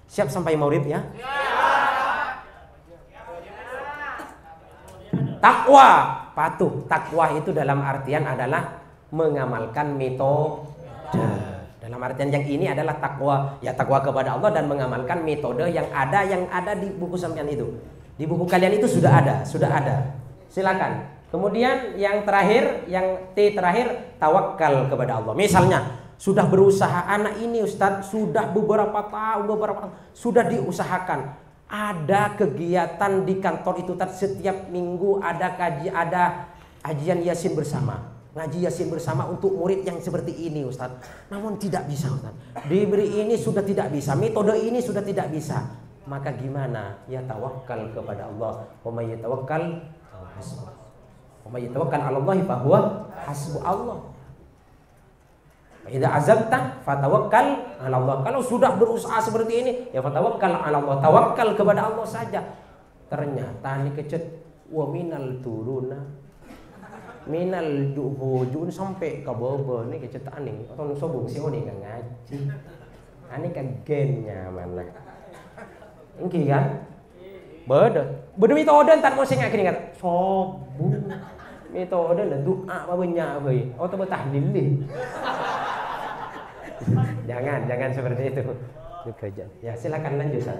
S1: Siap sampai maurib ya? Takwa, patuh. Takwa itu dalam artian adalah mengamalkan metode. Dalam artian yang ini adalah takwa, ya takwa kepada Allah dan mengamalkan metode yang ada di buku sampean itu. Di buku kalian itu sudah ada. Silakan. Kemudian yang terakhir, yang T terakhir, tawakal kepada Allah. Misalnya sudah berusaha anak ini Ustadz, sudah beberapa tahun sudah diusahakan. Ada kegiatan di kantor itu setiap minggu ada kajian Yasin bersama. Ngaji Yasin bersama untuk murid yang seperti ini Ustaz. Namun tidak bisa Ustaz. Diberi ini sudah tidak bisa, metode ini sudah tidak bisa. Maka gimana? Ya tawakal kepada Allah. Wa may yatawakkal hasbuh. Wa may yatawakkal 'ala Allah fa huwa hasbuh Allah. Wa idza azamta fatawakkal 'ala Allah. Kalau sudah berusaha seperti ini, ya fatawakkal 'ala Allah. Tawakal kepada Allah saja. Ternyata ini kecet wa minal turuna minal duhujun sampai ke bawah nih kecetaan nih atau sobong si oni nggak ngaji Ani kan gennya mana? Ini kan? Beda metode entar mau sing akhirnya kan. Sobu. Metode lah doa apa banyak euy. Oh teu tahlil nih. Jangan seperti itu. Ya silakan lanjut Ustaz.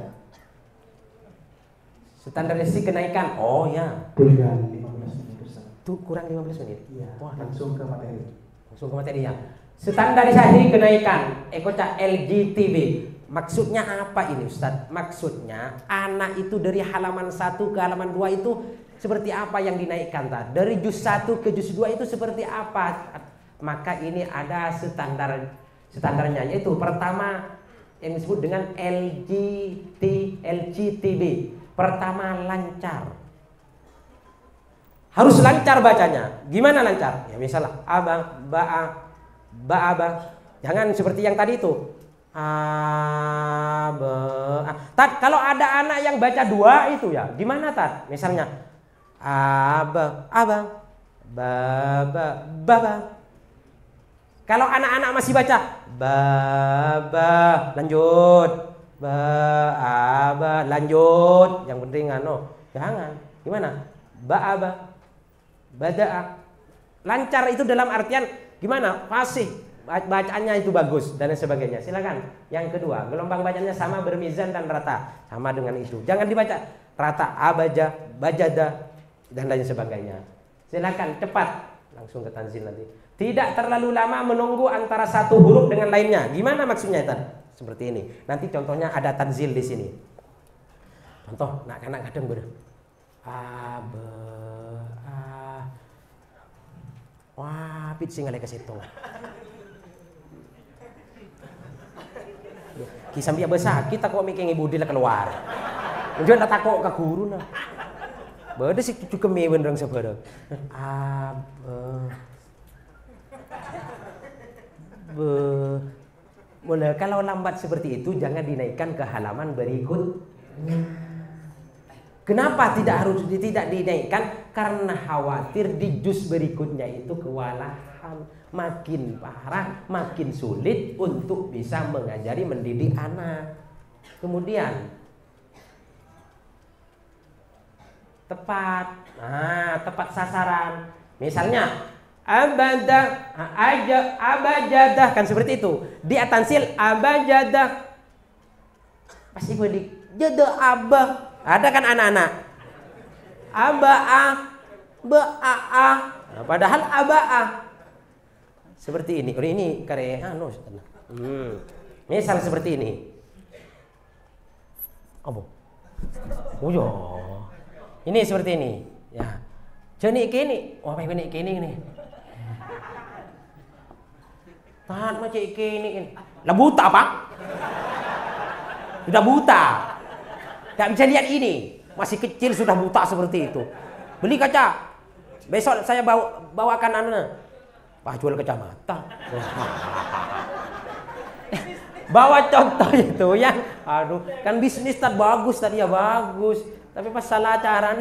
S1: Standarisasi kenaikan. Oh ya.
S2: Kurang 15 menit Ustaz.
S1: Tuh kurang 15 menit.
S2: Iya.
S1: Wah,
S2: Langsung ke materi.
S1: Langsung ke materi ya. Standarisasi kenaikan Ekoca LGTB. Maksudnya apa ini Ustaz? Maksudnya anak itu dari halaman 1 ke halaman 2 itu seperti apa yang dinaikkan tadi? Dari juz 1 ke juz 2 itu seperti apa? Maka ini ada standarnya, yaitu pertama yang disebut dengan LGTB. Pertama lancar. Harus lancar bacanya. Gimana lancar? Ya misalnya aba, ba'a, ba'aba. Jangan seperti yang tadi itu. Tad, kalau ada anak yang baca 2 itu ya, gimana Tad? Misalnya aba, baba. Kalau anak-anak masih baca baba, lanjut, baba, lanjut. Yang penting jangan. Gimana? Ba'aba, bada'a. Lancar itu dalam artian gimana? Fasih. Bacaannya itu bagus dan sebagainya. Silakan. Yang kedua, gelombang bacanya sama, bermizan dan rata. Sama dengan itu. Jangan dibaca rata, abaja, bajada dan lain sebagainya. Silakan cepat. Langsung ke tanzil nanti. Tidak terlalu lama menunggu antara satu huruf dengan lainnya. Gimana maksudnya itu? Seperti ini. Nanti contohnya ada tanzil di sini. Contoh, nak kadang ber. Wah, pit sing ngale ke situ. Kisah dia besar, kita kok mikir ibu dia keluar. Jangan tak takut ke guru nah. Beda sih cucu kemi benerang sebarang. Mulai kalau lambat seperti itu jangan dinaikkan ke halaman berikut. Kenapa tidak dinaikkan? Karena khawatir di juz berikutnya itu kewalahan, makin parah, makin sulit untuk bisa mengajari mendidik anak. Kemudian tepat sasaran. Misalnya abajadah kan seperti itu. Di atansil abajadah. Pasti gue di jada abah. Ada kan anak-anak aba'ah, ba'ah. Padahal aba'ah. Seperti ini. Ini karya misal seperti ini. Apa? Oh ya. Ini seperti ini. Ya. Jadi kini, apa ini nih? Tahan macam ini. Lah buta Pak. Sudah buta. Tidak bisa lihat ini. Masih kecil sudah buta seperti itu. Beli kaca. Besok saya bawakan Pak jual kacamata. Bawa contoh itu yang kan bisnis tadi bagus tadi ya bagus. Tapi pas salah cara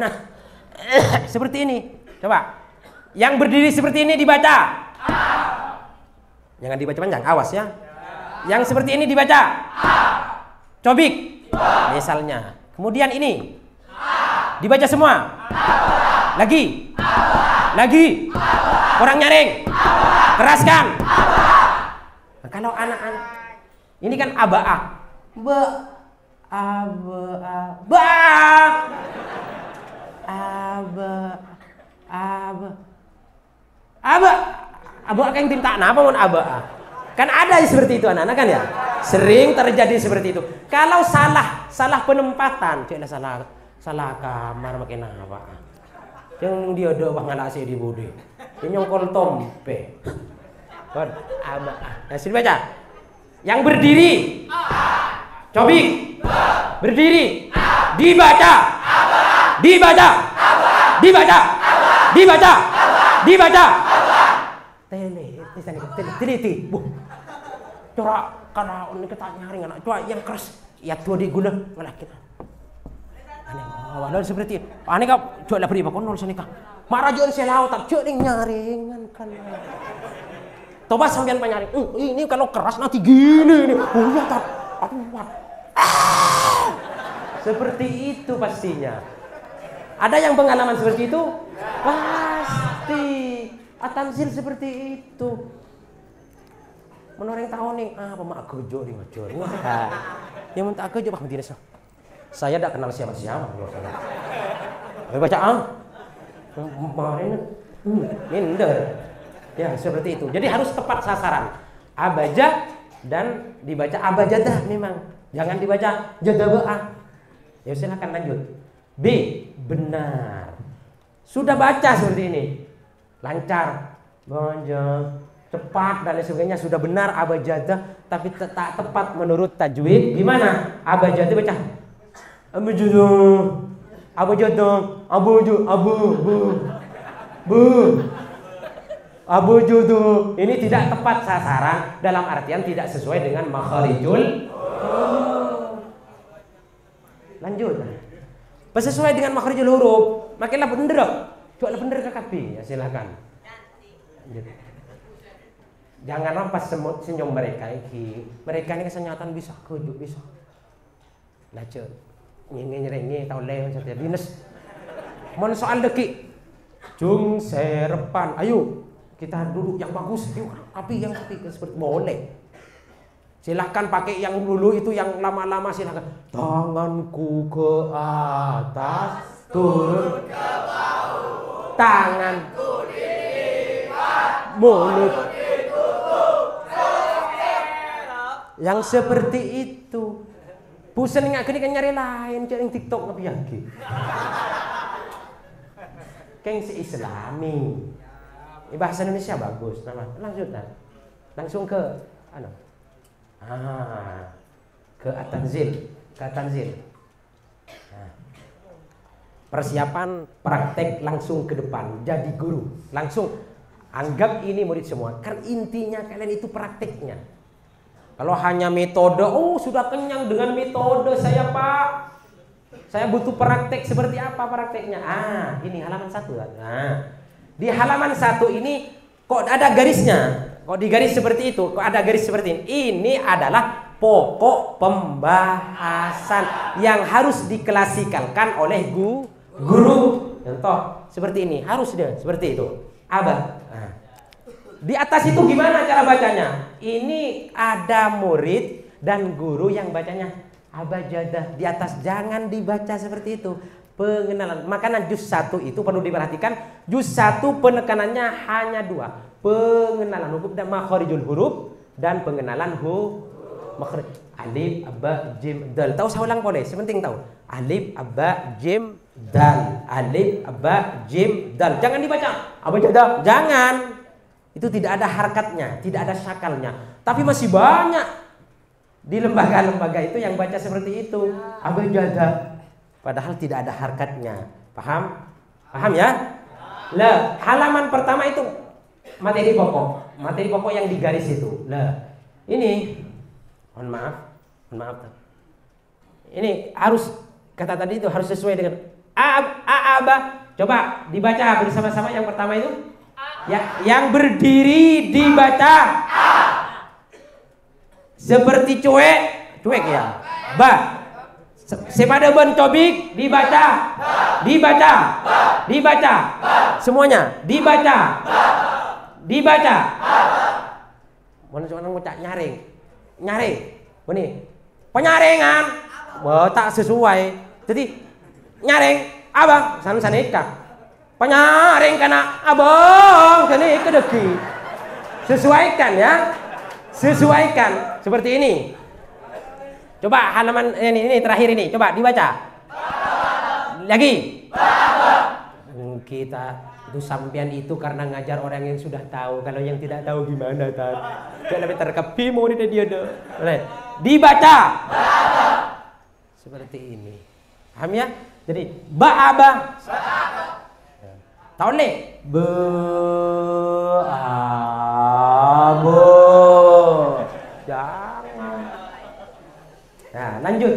S1: seperti ini. Coba. Yang berdiri seperti ini dibaca. Jangan dibaca panjang, awas ya. Yang seperti ini dibaca. Cobik. Misalnya. Kemudian ini dibaca semua. Lagi. Kurang nyaring. Keraskan. Nah, kalau anak-anak ini kan aba'ah. Aba'ah kan tinta apa mon aba'ah. Kan ada seperti itu anak-anak kan ya. Sering terjadi seperti itu. Kalau salah penempatan, salah kamar makin apa? Yang dia ada ngalasi di budi. Yang nyongkol tompe. Kon aba'ah. Nah, sini baca. Yang berdiri. Cobik. Berdiri. Dibaca. Teliti. Corak karena ini kita nyaring anak coba yang keras ya tua diguna malah kita aneh seperti aneh kau coba lah beri bakon nol sini kah marajon selau tak coba nyaringan kan coba sambian penyaring ini kalau keras nanti gini nih oh ya tak Seperti itu pastinya. Ada yang pengalaman seperti itu? Pasti. Atansil seperti itu. Menoreng tahu nih, pemak kerja di ngajor. Wah, yang minta kerja Pak Medina. Saya tidak kenal siapa-siapa. Baca kemarin minder. Ya seperti itu. Jadi harus tepat sasaran. Abajad dan dibaca abajadah memang. Jangan dibaca jadabaah. Ya silakan lanjut. B, benar. Sudah baca seperti ini. Lancar, baca, cepat dan lain sebagainya, sudah benar abajadah, tapi tak tepat menurut tajwid. Gimana? Abajadah baca abajadah, abajadah, abajadah. Ini tidak tepat sasaran, dalam artian tidak sesuai dengan makharijul. Lanjut. Sesuai dengan makharijul huruf, makinlah bener. Coba bener ke kapi, ya silakan. Jangan rampas senyum mereka ini. Mereka ini kesenyatan bisa kujuk bisa. Lanjut. Nyenyi tahu lewat setiap dinas. Mon soal deki. Jung serepan. Ayo kita duduk yang bagus. Yuk, api yang api seperti boleh. Silahkan pakai yang dulu itu yang lama-lama silahkan. Tanganku ke atas, turun ke bawah. Tanganku dilipat, mulut ditutup. Yang seperti itu. Pusen nggak kini kan nyari lain, cari yang TikTok nggak biaki. Keng si Islami. Bahasa Indonesia bagus, nama. Langsung ke ke At-Tanzil, persiapan praktek langsung ke depan jadi guru, langsung anggap ini murid semua. Kan intinya kalian itu prakteknya. Kalau hanya metode, sudah kenyang dengan metode saya Pak, saya butuh praktek. Seperti apa prakteknya? Ini halaman 1. Di halaman 1 ini kok ada garisnya. Kok digaris seperti itu? Kok ada garis seperti ini? Ini adalah pokok pembahasan yang harus diklasikalkan oleh guru. Contoh seperti ini, harus dia seperti itu. Di atas itu gimana cara bacanya? Ini ada murid dan guru yang bacanya abajadah. Di atas jangan dibaca seperti itu. Pengenalan. Makanya juz 1 itu perlu diperhatikan. Juz 1 penekanannya hanya 2. Pengenalan huruf dan makharijul huruf dan pengenalan makhrij. Alif, ba, jim, dal. Tahu saya ulang boleh? Sepenting tahu. Alif, ba, jim, dal. Alif, ba, jim, dal. Jangan dibaca abajadah. Jangan. Itu tidak ada harakatnya, tidak ada syakalnya. Tapi masih banyak di lembaga-lembaga itu yang baca seperti itu. Abajadah. Padahal tidak ada harakatnya. Paham? Paham ya? Lah, halaman pertama itu materi pokok yang digaris itu. Lah, ini mohon maaf. Ini harus kata tadi itu harus sesuai dengan abah. Coba dibaca bersama-sama yang pertama itu. Ya, yang berdiri dibaca seperti cuek ya. Ba. Sepada bencobik dibaca. Semuanya dibaca. Mana seorang ngucap nyaring. Ini penyaringan. Tak sesuai. Jadi nyaring abang sana ikak. Penyaring kena abang sana ikak deki. Sesuaikan ya. Sesuaikan seperti ini. Coba halaman ini terakhir ini. Coba dibaca. Lagi. Kita itu sampean itu karena ngajar orang yang sudah tahu. Kalau yang tidak tahu gimana tar? Jangan lebih terkepi mau dia dibaca. Seperti ini. Paham ya? Jadi ba'aba. Tahu nih? Ba'abo. Jangan. Nah, lanjut.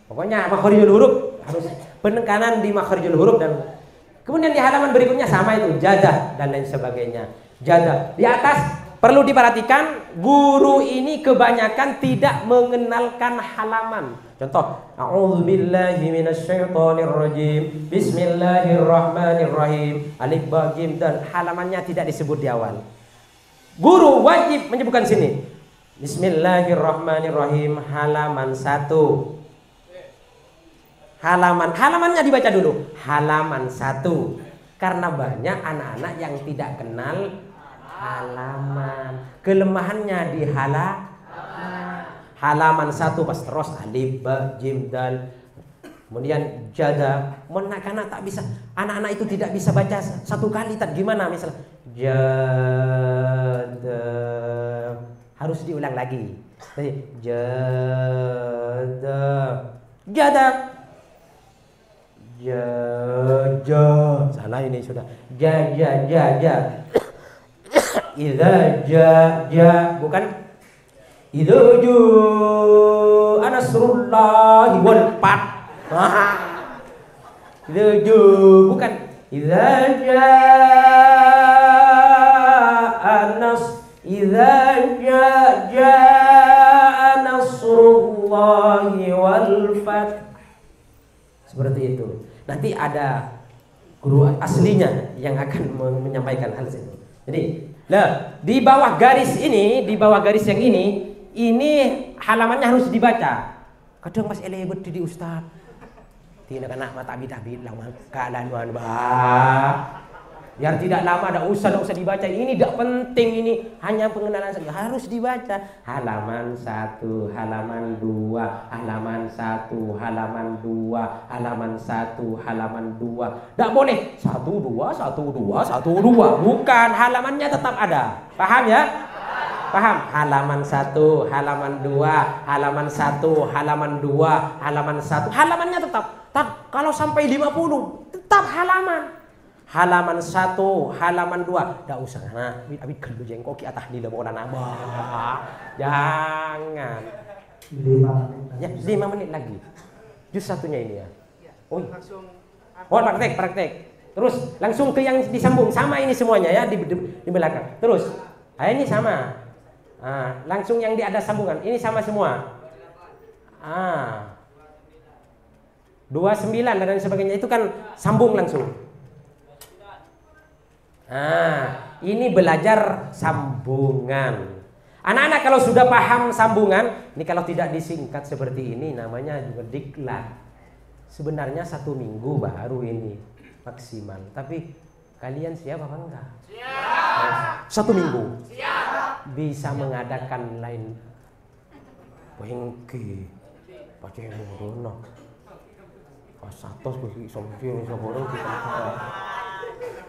S1: Pokoknya makharijul huruf harus penekanan di makharijul huruf dan kemudian di halaman berikutnya sama itu jadah dan lain sebagainya. Jadah di atas perlu diperhatikan, guru ini kebanyakan tidak mengenalkan halaman. Contoh, a'udzubillahi minasyaitonirrajim. Bismillahirrahmanirrahim. Alif ba jim dan halamannya tidak disebut di awal. Guru wajib menyebutkan sini. Bismillahirrahmanirrahim, halaman 1. Halamannya dibaca dulu. Halaman 1. Karena banyak anak-anak yang tidak kenal halaman. Kelemahannya di halaman 1 pas terus alif ba jim dal. Kemudian jada. Anak-anak tak bisa. Anak-anak itu tidak bisa baca satu kali. Tak gimana misalnya jada. Harus diulang lagi. Jada. Jada. Ja. Salah ini sudah. Ja. Idza ja. Bukan idza nasrullahi wal fath. Idza bukan idza jaa nasrullahi wal fath. Seperti itu. Nanti ada guru aslinya yang akan menyampaikan hal itu. Jadi, di bawah garis yang ini halamannya harus dibaca. Kadang Mas elebet di Ustaz. Tidak kena mata bidabid lama keadaan biar tidak lama, tidak usah dibaca. Ini tidak penting, ini hanya pengenalan saja. Harus dibaca. Halaman 1, halaman 2, halaman 1, halaman 2, halaman 1, halaman 2. Tidak boleh 1, 2, 1, 2, 1, 2. Bukan, halamannya tetap ada. Paham ya? Paham? Halaman 1, halaman 2, halaman 1, halaman 2, halaman 1. Halamannya tetap. Kalau sampai 50, tetap halaman. Halaman 1, halaman 2. Tidak usah. Nah, abis kalau jengkok ki atah di lemonan abah. Jangan.
S2: 5 menit.
S1: Ya, 5 menit lagi. Jus satunya ini ya. Oh, praktek. Terus langsung ke yang disambung. Sama ini semuanya ya di belakang. Terus, ini sama. Langsung yang ada sambungan. Ini sama semua. 29 dan sebagainya itu kan sambung langsung. Ini belajar sambungan. Anak-anak kalau sudah paham sambungan, ini kalau tidak disingkat seperti ini namanya juga diklat. Sebenarnya 1 minggu baru ini maksimal. Tapi kalian siap apa enggak? Siap. 1 minggu. Siap. Bisa mengadakan lain. Bengki. Pakai muruna. Pasatos bagi sompion saborong kita.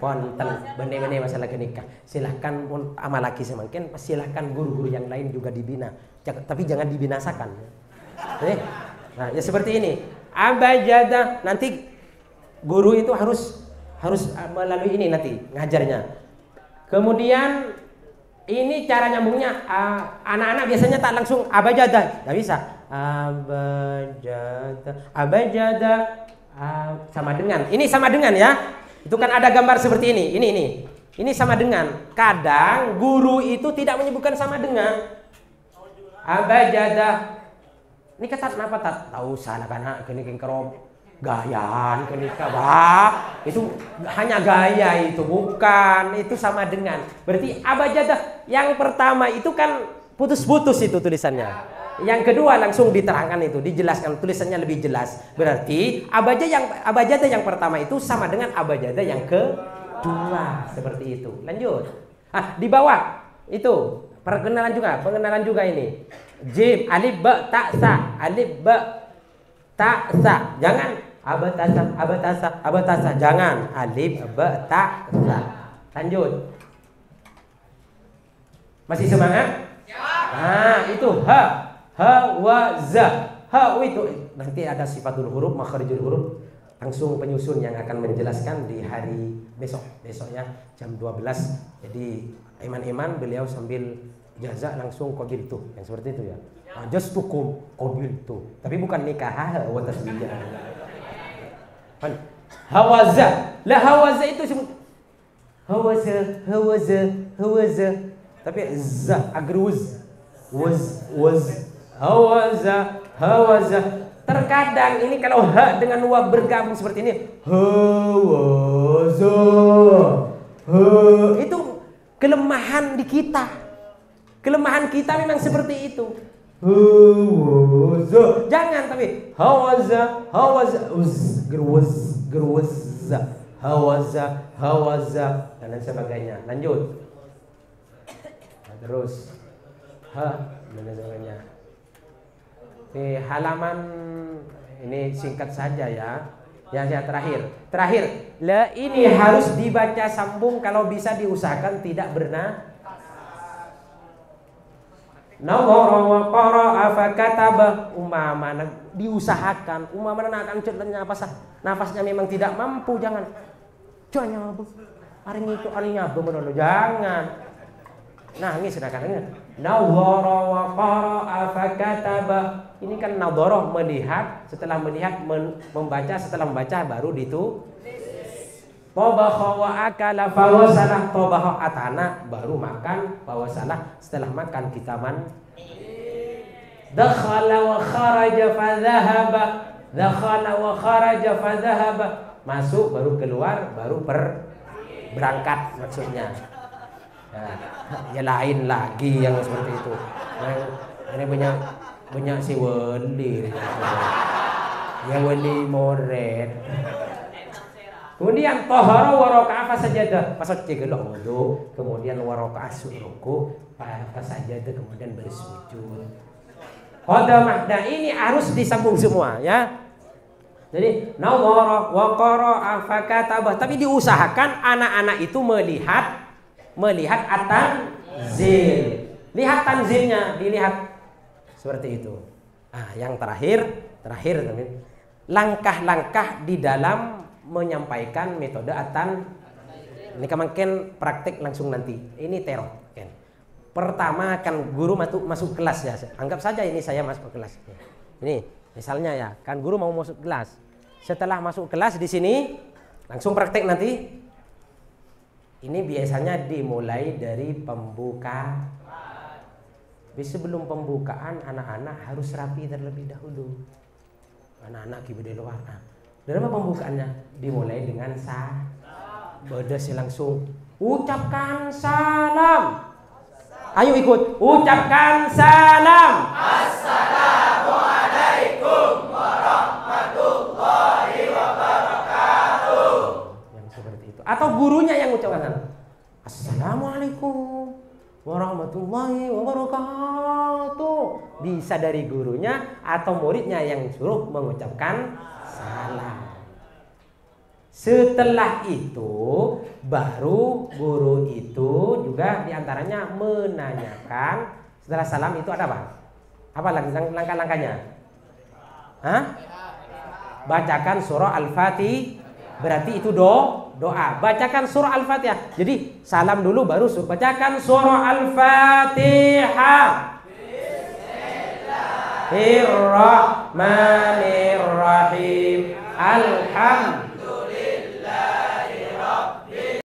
S1: Konten benih-benih masalah nikah. Silahkan pun amal laki semakin. Silahkan guru-guru yang lain juga dibina. Tapi jangan dibinasakan. Nah, ya seperti ini. Abajada nanti guru itu harus melalui ini nanti ngajarnya. Kemudian ini cara nyambungnya. Anak-anak biasanya tak langsung abajada, nggak bisa. Abajada sama dengan. Ini sama dengan ya. Itu kan ada gambar seperti ini. Ini sama dengan. Kadang guru itu tidak menyebutkan sama dengan. Abajada. Ini kata kenapa tak tahu salah karena kini kerom gayaan kini kabah. Itu hanya gaya itu, bukan itu sama dengan. Berarti abajada yang pertama itu kan putus-putus itu tulisannya. Yang kedua langsung diterangkan itu, dijelaskan tulisannya lebih jelas. Berarti abajada yang pertama itu sama dengan abajada yang kedua, seperti itu. Lanjut. Di bawah itu pengenalan juga ini. Jim, alif ba ta sa, alif ba ta sa. Jangan abatasa. Jangan alif ba ta sa. Lanjut. Masih semangat? Ya. Itu hawaza. Itu nanti ada sifatul huruf, makharijul huruf. Langsung penyusun yang akan menjelaskan di hari besoknya jam 12. Jadi iman beliau sambil jaza langsung qabil tuh yang seperti itu ya. Just tukum qabil tuh. Tapi bukan nikah wa tasbih. Hawaza. La hawaza itu hawaza. Tapi za agruz. Was. Hawaza. Terkadang ini kalau ha dengan wa bergabung seperti ini, hawaza. Itu kelemahan di kita. Kelemahan kita memang seperti itu. Hawaza. Jangan tapi hawaza, gerwaz. Hawaza dan lain sebagainya. Lanjut. Nah, terus dan lain sebagainya. Di halaman ini singkat saja ya. Yang terakhir. La ini harus dibaca sambung, kalau bisa diusahakan tidak bernafas. Nawara wa qara'a fa kataba, umpamana diusahakan, umpamana akan ceritanya nafasnya memang tidak mampu, jangan hari itu alinya bener jangan nangis sedangkan nawara wa qara'a fa kataba, ini kan nadharah melihat, setelah melihat membaca, setelah membaca baru ditulis. Tabaha wa akala fawasalah, tabaha atana baru makan, fawasalah setelah makan kita dakhala wa kharaja fadhahaba, dakhala wa kharaja fadhahaba, masuk baru keluar baru berangkat maksudnya. Nah, ya lain lagi yang seperti itu. Ini banyak si wali, yang wali moret. Kemudian tahara wa raka'a sajadah, pas cegelok wudu, kemudian wa raka'a ruku, pas sajadah kemudian bersujud. Qadamah, nah ini harus disambung semua ya. Jadi nawara wa qara'a fa kataba, tapi diusahakan anak-anak itu melihat at-tanzil. Lihat tanzilnya, dilihat seperti itu. Nah, yang terakhir langkah-langkah di dalam menyampaikan metode ini kemarin praktek langsung nanti. Ini teror. Pertama kan guru masuk kelas ya. Anggap saja ini saya masuk kelas. Ini misalnya ya, kan guru mau masuk kelas. Setelah masuk kelas di sini langsung praktek nanti. Ini biasanya dimulai dari pembukaan. Sebelum pembukaan anak-anak harus rapi terlebih dahulu. Anak-anak di luar. Dalam pembukaannya dimulai dengan Bodas langsung ucapkan salam. Ayo ikut ucapkan salam. Assalamualaikum warahmatullahi wabarakatuh. Yang seperti itu. Atau gurunya yang ucapkan Assalamualaikum warahmatullahi wabarakatuh. Bisa dari gurunya atau muridnya yang suruh mengucapkan salam. Setelah itu baru guru itu juga diantaranya menanyakan, setelah salam itu ada apa? Apa langkah-langkahnya? Bacakan surah Al-Fatihah, berarti itu doa. Bacakan surah Al-Fatihah. Jadi salam dulu baru bacakan surah Al-Fatihah. Bismillahirrahmanirrahim. Alhamdulillah